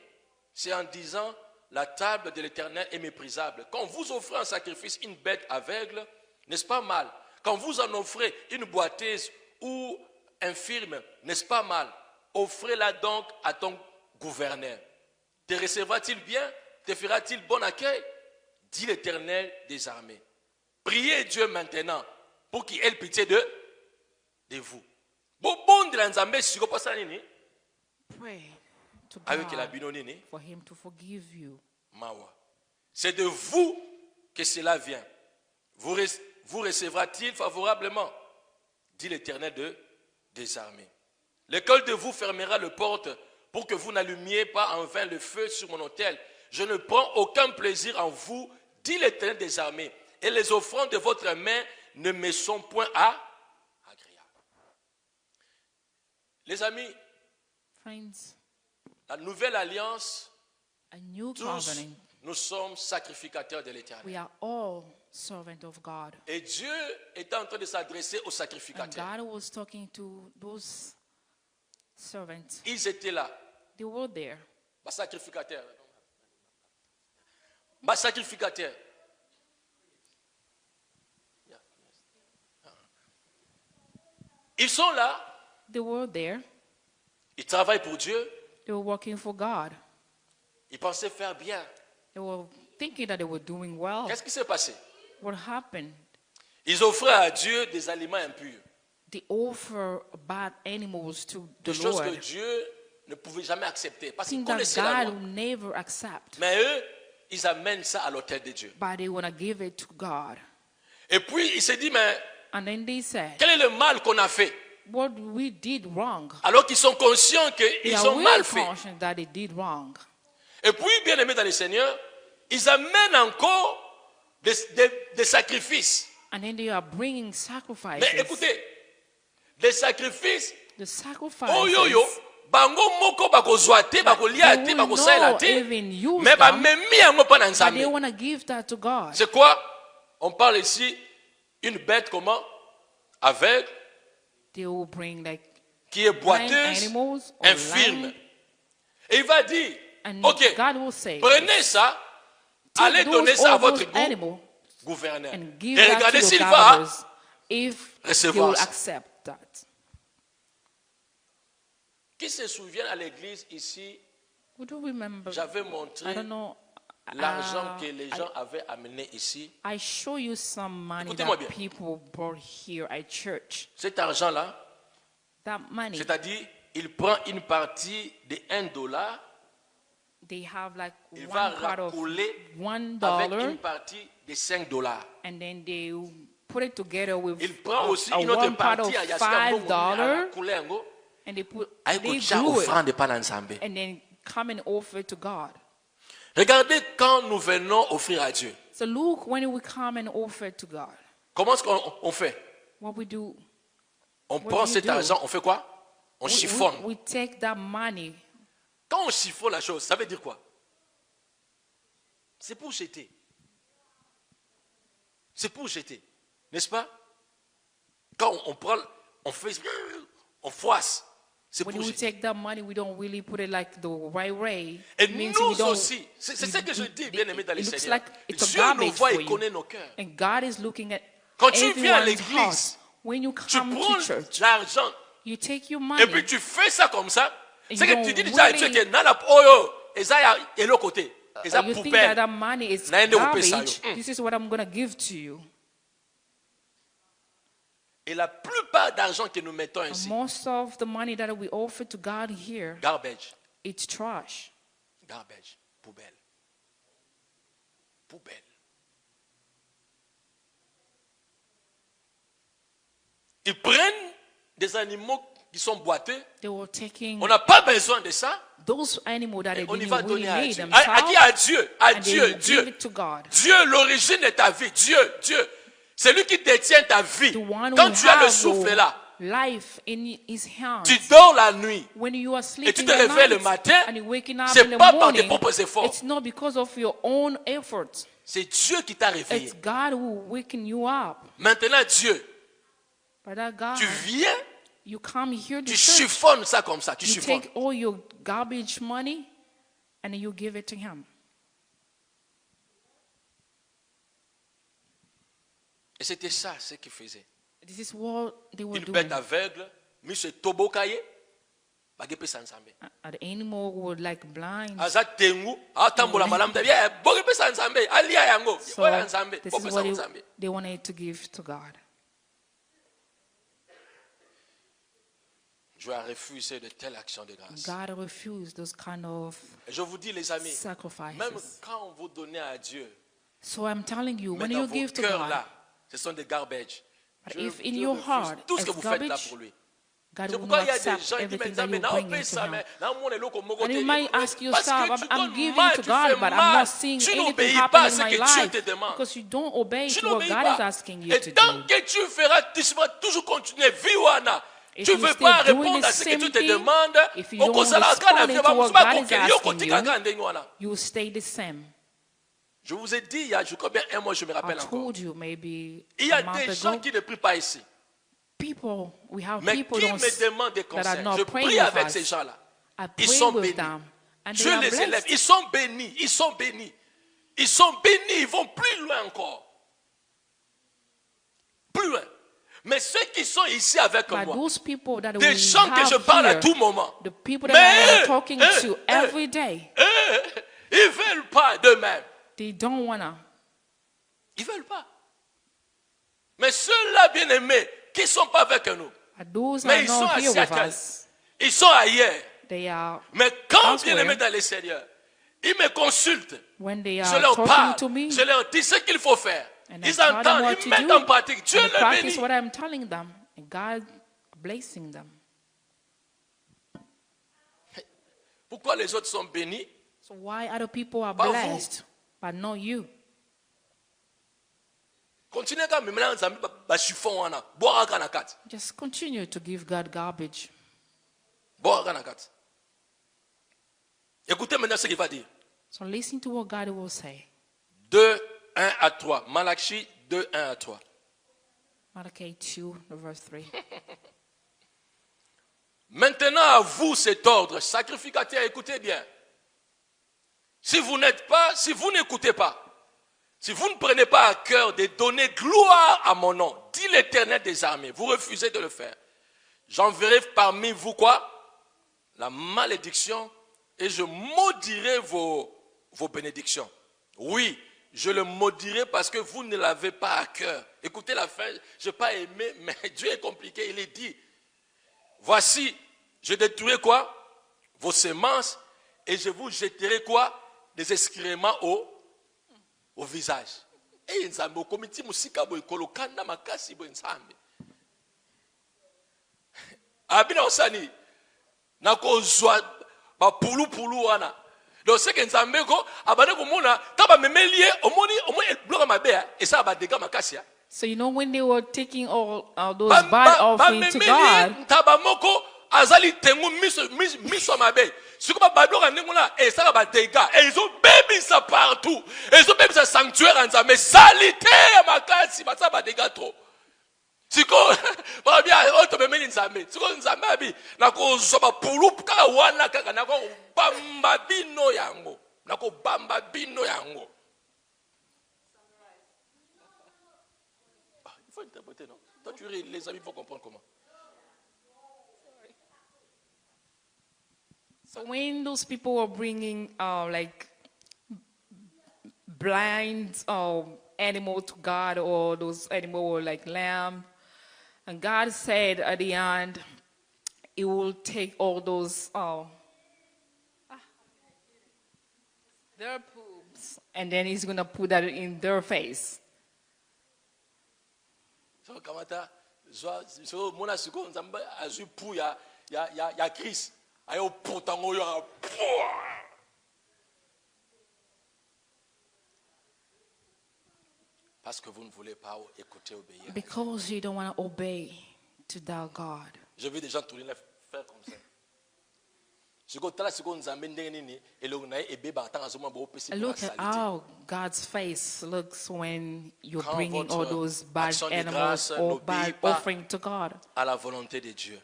C'est en disant la table de l'Éternel est méprisable. Quand vous offrez en sacrifice une bête aveugle, n'est-ce pas mal? Quand vous en offrez une boiteuse ou infirme, n'est-ce pas mal? Offrez-la donc à ton gouverneur. Te recevra-t-il bien? Te fera-t-il bon accueil? Dit l'Éternel des armées. Priez Dieu maintenant pour qu'il ait pitié de vous. Pray to Avec la God binonini, for him to forgive you. mawa. C'est de vous que cela vient. Vous recevra-t-il favorablement? Dit l'Éternel des armées. Lequel de vous fermera le porte pour que vous n'allumiez pas en vain le feu sur mon autel? Je ne prends aucun plaisir en vous, dit l'Éternel des armées. Et les offrandes de votre main ne me sont point agréables. Les amis, Friends, la nouvelle alliance, a new tous covenant. nous sommes sacrificateurs de l'Éternel. We are all servants of God. Et Dieu est en train de s'adresser aux And sacrificateurs. God was talking to those servants. Ils étaient là. They were there. Bas sacrificateur. Bas sacrificateur. Ils sont là. They were there. Ils travaillent pour Dieu. They were working for God. Ils pensaient faire bien. They were thinking that they were doing well. Qu'est-ce qui s'est passé? What happened? Ils offraient à Dieu des aliments impurs. They offer bad animals to the Des choses Lord. que Dieu ne pouvait jamais accepter. Parce qu'ils Things that connaissaient la God loi. will never accept. Mais eux, ils amènent ça à l'autel de Dieu. But they want to give it to God. Et puis, il s'est dit, mais And then they said, quel est le mal qu'on a fait? what we did wrong. Alors qu'ils sont conscients They qu'ils are ont mal really fait. conscious that they did wrong. Et puis, bien aimés dans le Seigneur, ils amènent encore des sacrifices. And then they are bringing sacrifices. Mais écoutez, des sacrifices, The sacrifices. oh yo yo, bango moko bakozwa te, bakolia te, they will bakosaela not te, even use mais them, bamemi yango pa na but they Nzambe. want to give that to God. C'est quoi? On parle ici une bête comment? Aveugle, They will bring like qui est blind boiteuse, animals or infirme. lame, Et il va dire, and ok, God will say, prenez ça, allez take donner those, ça à all votre those animals gouverneur. and give Et that regardez to s'il your va governors if they recevoir will ça. accept that. Qui se souvient à l'église ici, Would you remember? j'avais I montré don't know. l'argent que les gens avaient amené ici. I show you some money Écoutez-moi that bien. people brought here at church. Cet argent-là, That money, c'est-à-dire, il prend une partie de $1, they have like il va one part of racouler $1, avec une partie de $5. and then they put it together with Il prend aussi a une autre one part of partie, il y a ce qu'il y a beaucoup, il $5, racouler yango. and they Aïko glue tcha it, offrande pa na Nzambe. and then come and offer it to God. Regardez quand nous venons offrir à Dieu. So look, when we come and offer it to God, Comment est-ce qu'on fait? what we do, On What prend do you cet do? argent, on fait quoi? On chiffonne. we take that money. Quand on chiffonne la chose, ça veut dire quoi? C'est pour jeter. C'est pour jeter. N'est-ce pas? Quand on prend, on fait, on froisse. C'est When pour we jeter. take that money, we don't really put it like the right way. Et It means we nous don't- aussi, c'est ce que je dis, bien aimé dans les it looks Seigneurs. like it's a Dieu nous garbage voit for et you. connaît nos cœurs. And God is looking at Quand tu viens à everyone's l'église, heart. When you Tu come to prends church, l'argent you take your et money. puis tu fais ça comme ça. And C'est you que tu dis don't déjà à Dieu really- que dans la oyo, et ça et l'autre côté, et ça You think that poubelle. that money is Naende upe sayo. garbage. This is what I'm going to give to you. Et la plupart d'argent que nous mettons ici, Most of the money that we offer to God here, garbage, it's trash. garbage, poubelle, poubelle. Ils prennent des animaux qui sont boiteux. They were taking On n'a pas besoin de ça. those animals that they On y didn't va really donner à need Dieu. themselves, À qui? À Dieu. À and they Dieu. will Dieu. give it to God. Dieu, l'origine de ta vie. Dieu. C'est lui qui détient ta vie. The one Quand who tu as le have souffle là, life in his hands. tu dors la nuit. When you are Et tu sleeping te at réveilles le night matin, and you're waking up c'est in the pas par tes morning, propres efforts. it's not because of your own efforts. C'est Dieu qui t'a réveillé. It's God who waking you up. Maintenant, Dieu, But that God, tu viens, you come here to tu church, chiffonnes ça comme ça. Tu you chiffonnes. take all your garbage money and you give it to him. Et c'était ça ce qu'il faisait. This is what they were Une doing. bête aveugle, Monsieur Tobokaye, bagepe sansambe. An animal were like blind. Aza tengu, atambola malamu tabi, bogepe sansambe, alia yango, So boya nsambe, this bope is what sansambe. they wanted to give to God. Je vais refuser de telles actions de grâce. God refused those kind of Et je vous dis, les amis, sacrifices. même quand vous donnez à Dieu, So I'm telling you, mais when dans you vos give to cœurs God, là, ce sont des garbage. but Dieu- if in Dieu your refuse heart tout ce que it's vous faites là garbage, pour lui. God C'est will pourquoi not il y a des accept gens qui everything disent, that mais you non, bring paye into ça, Him. mais non, mon élo comme And you might ask parce yourself, que tu I'm donnes giving mal, to tu God, fais but I'm mal. not seeing Tu anything n'obéis happen pas à in ce my que Dieu life te demande. because you don't obey Tu to what n'obéis God pas. is asking you Et to tant do. que tu feras, tu vas toujours continuer, Viwana. If Tu ne you veux stay pas doing répondre the à ce que same Dieu te thing, demande. if you don't Okozala respond kana into feba, what musuba God is kokeli, yo asking kotika you, kande ngwana. you will stay the same. Je vous ai dit, il y a, je crois bien un mois, je me I rappelle encore. told you maybe Il y a a month des gens ago, qui ne prient pas ici. we have Mais people qui don't me demandent des that are conseils. not Je praying prie with avec us. ces gens-là. I Ils pray sont with bénis. them And Dieu les élève. Ils sont bénis. Ils sont bénis. Ils sont bénis. Ils vont plus loin encore. Plus loin. Mais ceux qui sont ici avec moi, des gens que je parle à tout moment, the people that I am talking to every day, ils ne veulent pas d'eux-mêmes. They don't wanna. Ils ne veulent pas. Mais ceux-là, bien-aimés, qui ne sont pas avec nous, mais ils sont assis à terre. Ils sont ailleurs. Mais quand, bien-aimés dans les Seigneurs, ils me consultent. Je leur parle. Je leur dis ce qu'il faut faire. Ils entendent, ils mettent en pratique. Dieu le bénit. What I'm telling them, and God blessing them. Pourquoi les autres sont bénis? So why other people are blessed, but not you? Just continue to give God garbage. Écoutez maintenant ce qu'il va dire. So listen to what God will say. 2, 1 à 3. Malachie 2, 1 à 3. Malachi 2, verse 3. Maintenant à vous cet ordre, sacrificateur, écoutez bien. Si vous n'écoutez pas, si vous ne prenez pas à cœur de donner gloire à mon nom, dit l'Éternel des armées, vous refusez de le faire, j'enverrai parmi vous quoi? La malédiction, et je maudirai vos bénédictions. Oui, je le maudirai parce que vous ne l'avez pas à cœur. Écoutez la fin, je n'ai pas aimé, mais Dieu est compliqué. Il est dit, voici, je détruirai quoi? Vos semences, et je vous jetterai quoi? Des excréments au visage. Et nzambe okomiti musika boy kolokanda makasi boy nzambe. Abina osani nakozwa ba pulu wana. Donc c'est que nzambe ko abane komona taba memelie omoni bloka mabea et ça ba dega makasi. So you know when they were taking all those bad offerings to God, taba moko azali tengu miso mabe. Et ils ont bébi ça partout. Ils ont bébi ça sanctuaire en ça. Mais salité à ma case, ça va dégager trop. Si quoi, bien, autre me mène nzambe. Si quoi nzambe abi, na ko soba pulu kaka wana kaka na ko bamba bino yango, na ko bamba bino yango. Il faut interpréter non. Toi tu ris, les amis, il faut comprendre comment. So when those people were bringing like blind animal to God, or those animals were like lamb, and God said at the end, He will take all those their poops, and then He's gonna put that in their face. So kamata, so mona siko nzamba azu pu ya Chris. Parce que vous ne voulez pas écouter, obéir. Because you don't want to obey to that God. Je veux des gens tourner faire comme ça. Look at how God's face looks when you're bringing all those bad animals or bad offering to God. À la volonté de Dieu.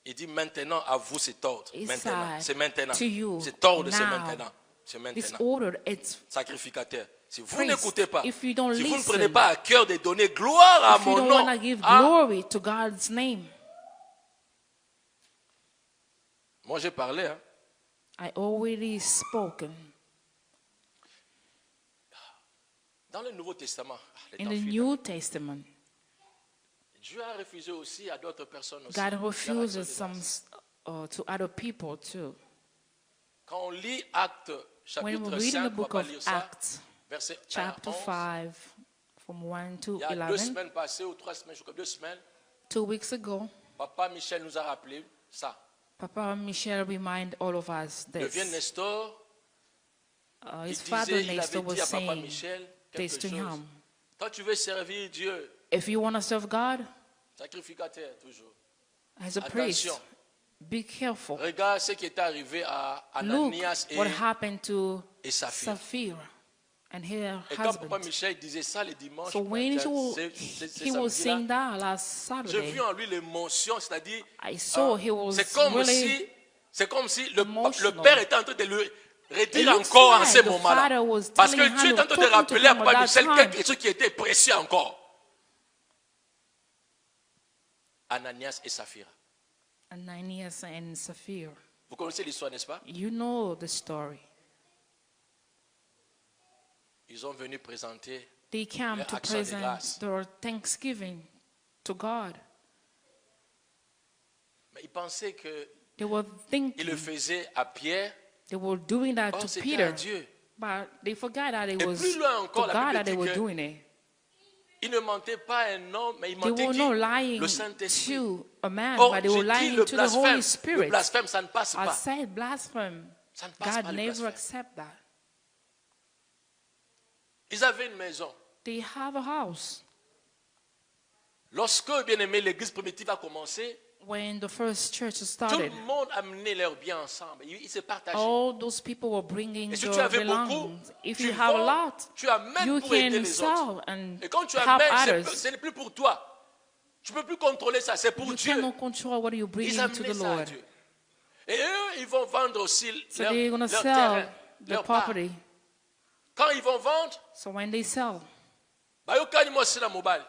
Il dit maintenant à vous cet ordre. Maintenant. C'est maintenant. Cet ordre, c'est maintenant. C'est maintenant. Order, it's sacrificateur. Si vous n'écoutez pas, si vous ne prenez pas à cœur de donner gloire à mon nom, want to give glory to God's name. Moi j'ai parlé. Hein. I already spoken. Dans le Nouveau Testament. In the New Testament. Dieu a refusé aussi à d'autres personnes aussi. God refuses some to other people too. Quand on lit Actes chapitre 5, on va lire ça, verset 1 chapter 5, from 1 to 11. Il y a 2 semaines passées ou 3 semaines, je crois 2 semaines. 2 weeks ago. Papa Michel nous a rappelé ça. Papa Michel remind all of us this. Le vieux Nestor, his father Nestor was saying Michel this to him. Toi tu veux servir Dieu. If you want to serve God, sacrificateur toujours. As a priest, be careful. Regarde ce qui est arrivé à Ananias what happened to et Saphira and her et husband. Quand Papa Michel disait ça le dimanche, so when he was saying that last Saturday, j'ai vu en lui l'émotion, c'est-à-dire I saw he was c'est comme really si C'est comme si le père était en train de le redire encore en ce moment-là. Parce que Dieu est en train de rappeler à part de celle quelque chose qui était précieux encore. Ananias et Saphira. Ananias and Sapphira. Vous connaissez l'histoire, n'est-ce pas? You know the story. Ils ont venu présenter They came leur to action de present grâce. their thanksgiving to God. Mais ils pensaient que They were ils le thinking, faisaient à Pierre. they were doing that Oh, to c'était à Peter, Dieu. but they forgot that it Et was plus loin encore, to la God Bible that they dit were que doing it. Ils ne mentaient pas à un homme, mais ils They mentaient were qui? not lying Le Saint-Esprit. to a man, Or, but they were j'ai dit lying le to the Holy blasphème. Le Spirit. blasphème, ça ne passe I pas. said blasphemy. Ça ne passe God pas le never blasphème. accept that. Ils avaient une maison. They have a house. Lorsque, bien aimé, l'église primitive a commencé, When the first church tout le started, monde amenait leurs biens ensemble. Ils se partageaient. all those people were bringing Et si tu their avais beaucoup, belongings. If tu you have a vends, lot, tu amènes you pour aider can les sell autres. and Et quand tu help amènes, others. ce n'est plus pour toi. Tu ne peux plus contrôler ça, c'est pour You Dieu. cannot control what you bring Ils into amenaient the ça à Lord. Dieu. Et eux, ils vont vendre aussi So leur, they're going to leur sell terrain, the leur part. property. Quand ils vont vendre, So when they sell, bayokani mo sina mobile.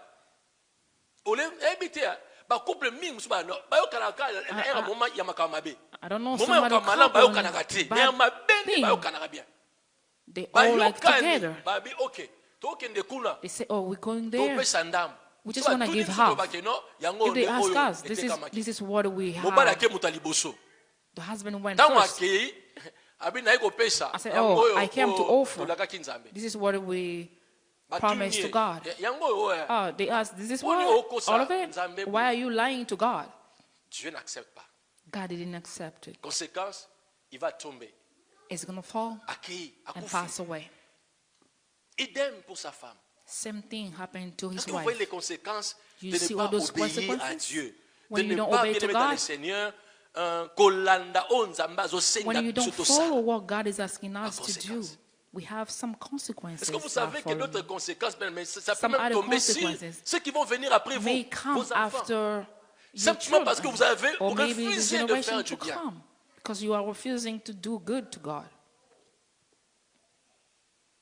Ole ebite ba couple mingi so ba no bayokana ka era moma ya makamabe. I don't know, Moma somebody ya kamala couple bayokana ka te. bad Ya mabeni thing. bayokana ka bien. They all like Bayokani together. babi okay. Tokende kuna. They say, oh, we're going To there. pe sandam. We just want to give half. If they ask us, this is what we Mobile have. ke mutaliboso. The husband went Tango first. akei abi na iko pesa. I said, oh, I came to offer. Tolaka kinzambe. This is what we promised to God. Yango oya. Oh, they asked, this is Woni what? okosa All of it? nzambe. Why are you lying to God? Dieu n'accepte pas. God didn't accept it. Conséquence, il va tomber. It's going to fall Accueilli, and accoufi. pass away. Idem pour sa femme. Same thing happened to Est-ce his que vous voyez les wife. conséquences You de see ne all pas those obéir à consequences? Dieu, de When you ne don't pas obey bien to aimer dans le God, Seigneur, kolanda o nzambe azosenga when you don't biso follow tosala. what God is asking us to do, Conséquences. we have some consequences. Est-ce que vous that savez que follow. d'autres conséquences, mais ça peut Some même other tomber sur consequences ceux qui vont venir après vous, may come vos enfants. after your Simplement parce que vous children, avez or maybe the refusé de generation faire to du bien. come, because you are refusing to do good to God.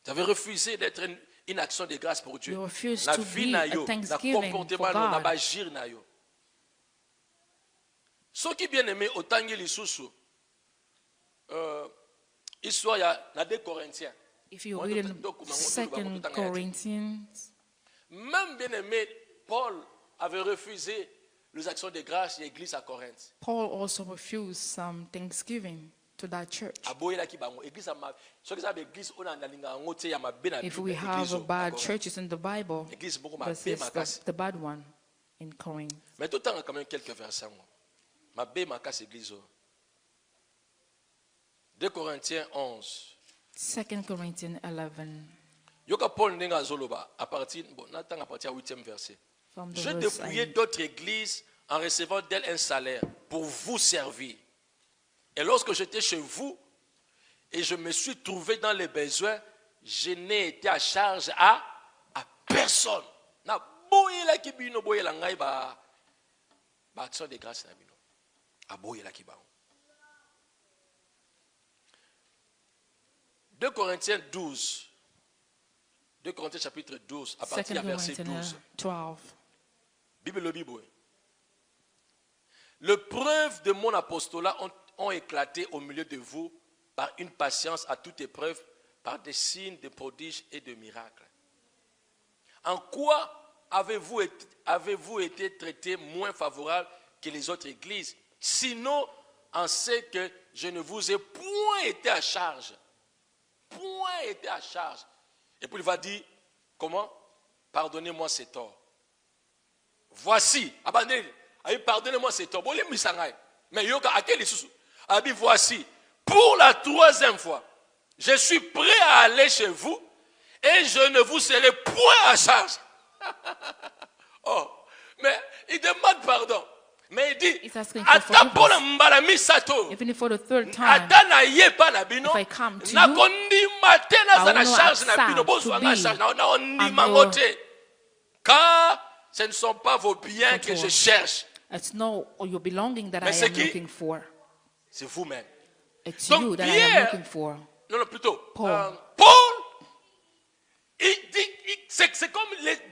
Vous avez refusé d'être une action de grâce pour Dieu. You refuse La to vie be na a yo, na thanksgiving comportement for no, na God. bagir na yo. Ceux qui bien aimé otangi lisusu, histoire ya na 2 Corinthiens. If you read in 2 Corinthians, Même bien aimé, Paul avait refusé les actions de grâce de l'église à Corinthe. Paul also refused some thanksgiving to that church. Aboyelaki bango église ama soki za église ona ndalinga ngo te ya mabe na If we have bad churches in the Bible, Église beaucoup this mabe is makasi. the bad one in Corinth. Mais tout temps quand même quelques versets. Mabe makasi église. 2 Corinthiens 11. 2 Corinthians 11, Yoka Paul ndenga zoloba à partir bon natanga à partir 8e verset. from the Je verse dépouillais 8. d'autres églises en recevant d'elles un salaire pour vous servir. Et lorsque j'étais chez vous et je me suis trouvé dans les besoins, je n'ai été à charge à personne. Na boyela ki bino boyela ngai ba action de grâce na bino. A boyela ki ba. 2 Corinthiens 12. 2 Corinthiens chapitre 12 à 2 partir du verset Corinthians 12. 12. Bible. Les preuves de mon apostolat ont éclaté au milieu de vous par une patience à toute épreuve, par des signes, des prodiges et de miracles. En quoi avez-vous été traité moins favorable que les autres églises, sinon en ce que je ne vous ai point été à charge. Point été à charge. Et puis il va dire, comment? Pardonnez-moi ces torts. Voici, pardonnez-moi ces torts. Mais voici, pour la 3e fois, je suis prêt à aller chez vous et je ne vous serai point à charge. Oh, mais il demande pardon. Mais il dit, Even if for the third time, if I come to you, I will not sad to be car ce ne sont pas vos biens que je cherche. it's no or your belonging that I Mais c'est am qui? looking for. C'est vous-même. It's Donc, you that I Pierre- am looking for. Non, plutôt. Paul. Paul, il dit, c'est comme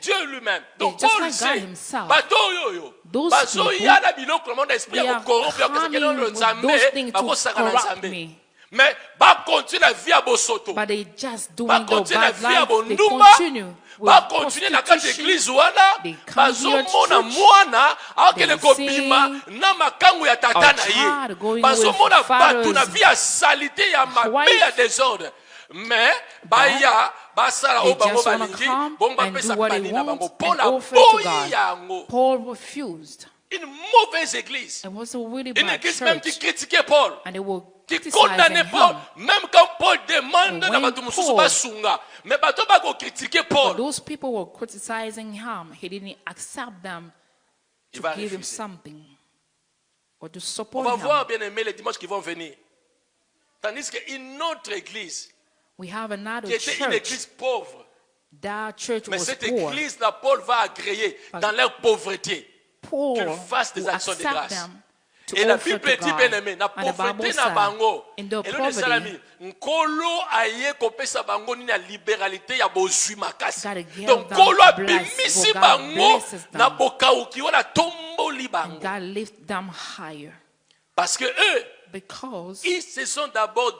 Dieu lui-même. Donc, It's just Paul like God sait. himself. Bato yo. Those Bazo people, ya na biloko le monde esprit they ya are corrompre ya coming kesa with nzambe those things to bakosaka na corrupt nzambe. me. Mais ba continue la vie à bosoto. But they just doing Ba the continue la bad vie à life. They bondumba. continue Ba with continue na kati prostitution. église wana. They come Bazo here to mona church. mwana akele They kobima see na makangu ya tata a na child ye. going Bazo with mona father's batu na vie ya salité ya mabe wife. ya désordre. Mais baya basala They o bango just want to balingi come bongo and do bapesa what they pani na bango want mpo and na offer to boyi God. yango. Paul refused. Une mauvaise église. It was a really Une bad église même qui church. critiquait Paul. And they were Qui criticizing condamnait Paul. him. Même quand Paul demande And na when bato mosusu Paul- basunga. Mais bato bako critiquer But Paul. those people were criticizing him. He didn't accept them Il to va give him refuser. something or to On support va him. voir, bien aimé, les dimanches qui vont venir. Tandis qu'une autre église, We have another qui était une church. église pauvre, That church mais was cette poor. église-là, Paul va agréer dans leur pauvreté. Poor qu'ils fassent des who actions de accept grâce. them to Et la offer Bible to dit, God. bien aimé, na And the pauvreté Bible na said, bango. in the Et là, les salami, poverty, nkolo aye kopesa bango ni na libéralité ya bozwi makasi. God give Donc them nkolo bless, abimisi for God bango blesses them. na bokauki wana tomboli and bango. God lift them higher. Parce que eux, Because ils se sont d'abord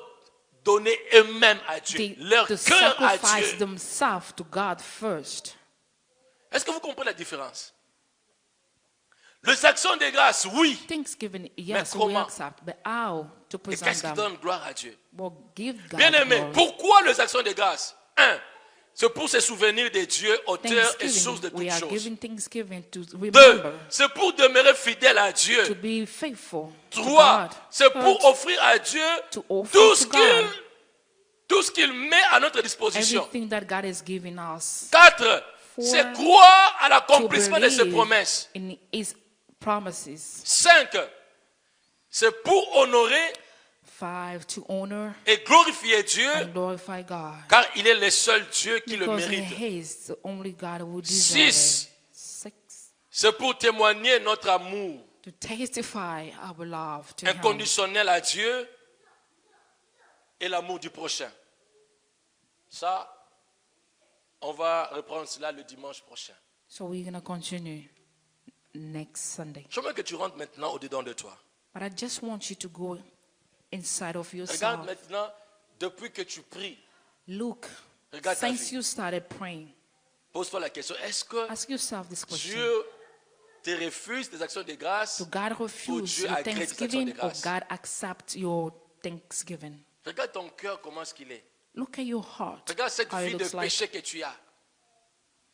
donnés eux-mêmes à Dieu, they leur to cœur à sacrifice Dieu. themselves to God first. Est-ce que vous comprenez la différence? Les actions de grâce, oui. Thanksgiving, yes, we comment? accept, but how to Et present qu'est-ce qui them? donne gloire à Dieu? Well, give God Bien aimé, glory. pourquoi les actions de grâce? Un, c'est pour se souvenir de Dieu, auteur et source de Thanksgiving, we toutes are choses. giving Thanksgiving to Deux, remember, c'est pour demeurer fidèle à to Dieu. be faithful to Trois, God. c'est pour Third, offrir à Dieu to offer tout to God ce qu'il met à notre disposition. everything that God has given us. Quatre, Four, c'est croire à To l'accomplissement de ses believe promesses. in His promises. Cinq, c'est pour honorer 5, to honor et glorifier Dieu, and glorify God. car il est le seul Dieu qui le Because mérite. He is the only God who deserves Six, it. 6, c'est pour témoigner notre amour to testify our love to Him. inconditionnel à Dieu et l'amour du prochain. Ça, on va reprendre cela le dimanche prochain. So we're going to continue next Sunday. Je veux que tu rentres maintenant au-dedans de toi. But I just want you to go inside of Regarde yourself. maintenant, depuis que tu pries, Look, Regarde ta since vie. you started praying, pose-toi la question, est-ce que ask yourself this question. Dieu te refuse des actions de grâce? Do God refuse Dieu your agrée tes actions de thanksgiving or grâce? God accept your thanksgiving? Regarde ton cœur, comment est-ce qu'il est. Look at your heart. Regarde cette How it vie de looks like. péché que tu as.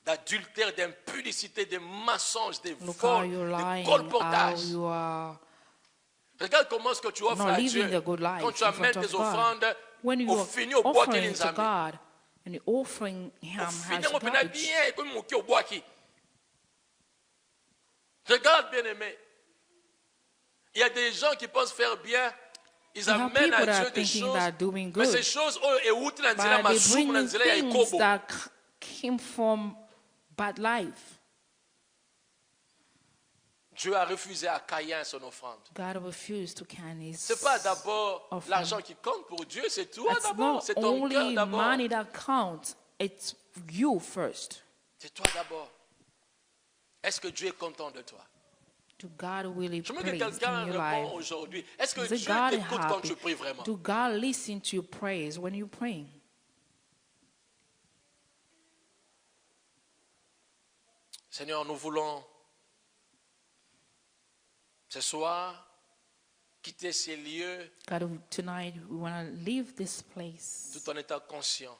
D'adultère, d'impudicité, de mensonges, de Look how vol, you're de lying, how colportage. you are Regarde comment est-ce que tu offres not à living Dieu the good life quand tu in amènes front tes of God. offrandes When you au are fini au bois qui offering les to amis. God and the offering Him Au fini, has on peut garbage. bien comme mon au bois qui. Regarde, bien aimé. Il y a des gens qui pensent faire bien. Ils You have amènent à people that Dieu are des thinking choses. they're doing Mais ces good, choses, oh, et où tu l'as dit, la but they masoum, bring la in nzela ya things ikobo. that came from bad life. Dieu a refusé à Caïn son offrande. God refused to can His. C'est pas d'abord offering. l'argent qui compte pour Dieu, c'est toi It's d'abord, not c'est ton cœur only d'abord. money that counts. It's you first. C'est toi d'abord. Est-ce que Dieu est content de toi? Do God really Je veux que please quelqu'un in your réponde life? aujourd'hui. Est-ce que Is it Dieu God t'écoute quand happy? tu pries vraiment? Do God listen to your prayers when you're praying? Seigneur, nous voulons ce soir quitter ces lieux God, tonight we want to leave this place tout en étant conscient.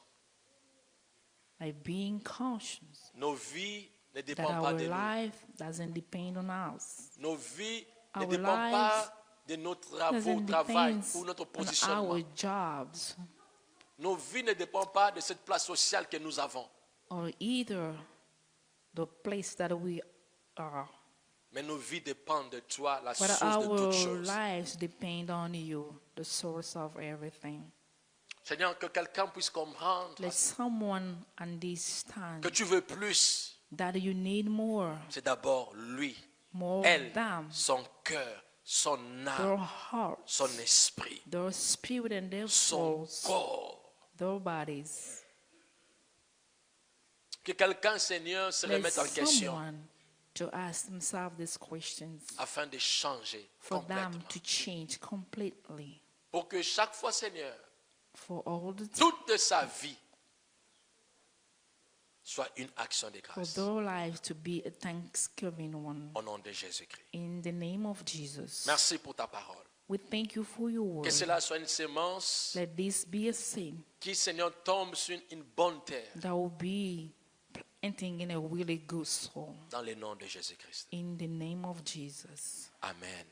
by being conscious Nos vies ne that dépendent pas our de nous. life doesn't depend on us. Nos vies ne Our dépendent lives pas de notre Doesn't travail depend ou notre on positionnement. our jobs Nos vies ne dépendent pas de cette place sociale que nous avons. or either the place that we are. Mais nos vies dépendent de toi, la But source de our toutes choses. lives depend on you, the source of everything. Seigneur, que quelqu'un puisse comprendre Let someone understand que tu veux plus. that you need more, C'est d'abord lui, more elle, than son cœur, son their âme, hearts, son esprit, their spirit and their son souls, corps. their bodies. Que quelqu'un, Seigneur, se Let remette en question someone to ask themselves these questions afin de changer for them complètement. to change completely. Pour que chaque fois, Seigneur, For all the time, toute sa vie soit une action de for grâce. their life to be a Thanksgiving one. Au nom de Jésus-Christ. In the name of Jesus. Merci pour ta parole. We thank you for your Que word. cela soit une sémence Let this be a seed qui, Seigneur, tombe sur une bonne terre that will be planting in a really good soil. dans le nom de Jésus-Christ. In the name of Jesus. Amen.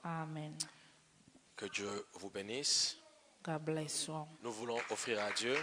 Amen. Que Dieu vous bénisse. God bless you all. Nous voulons offrir à Dieu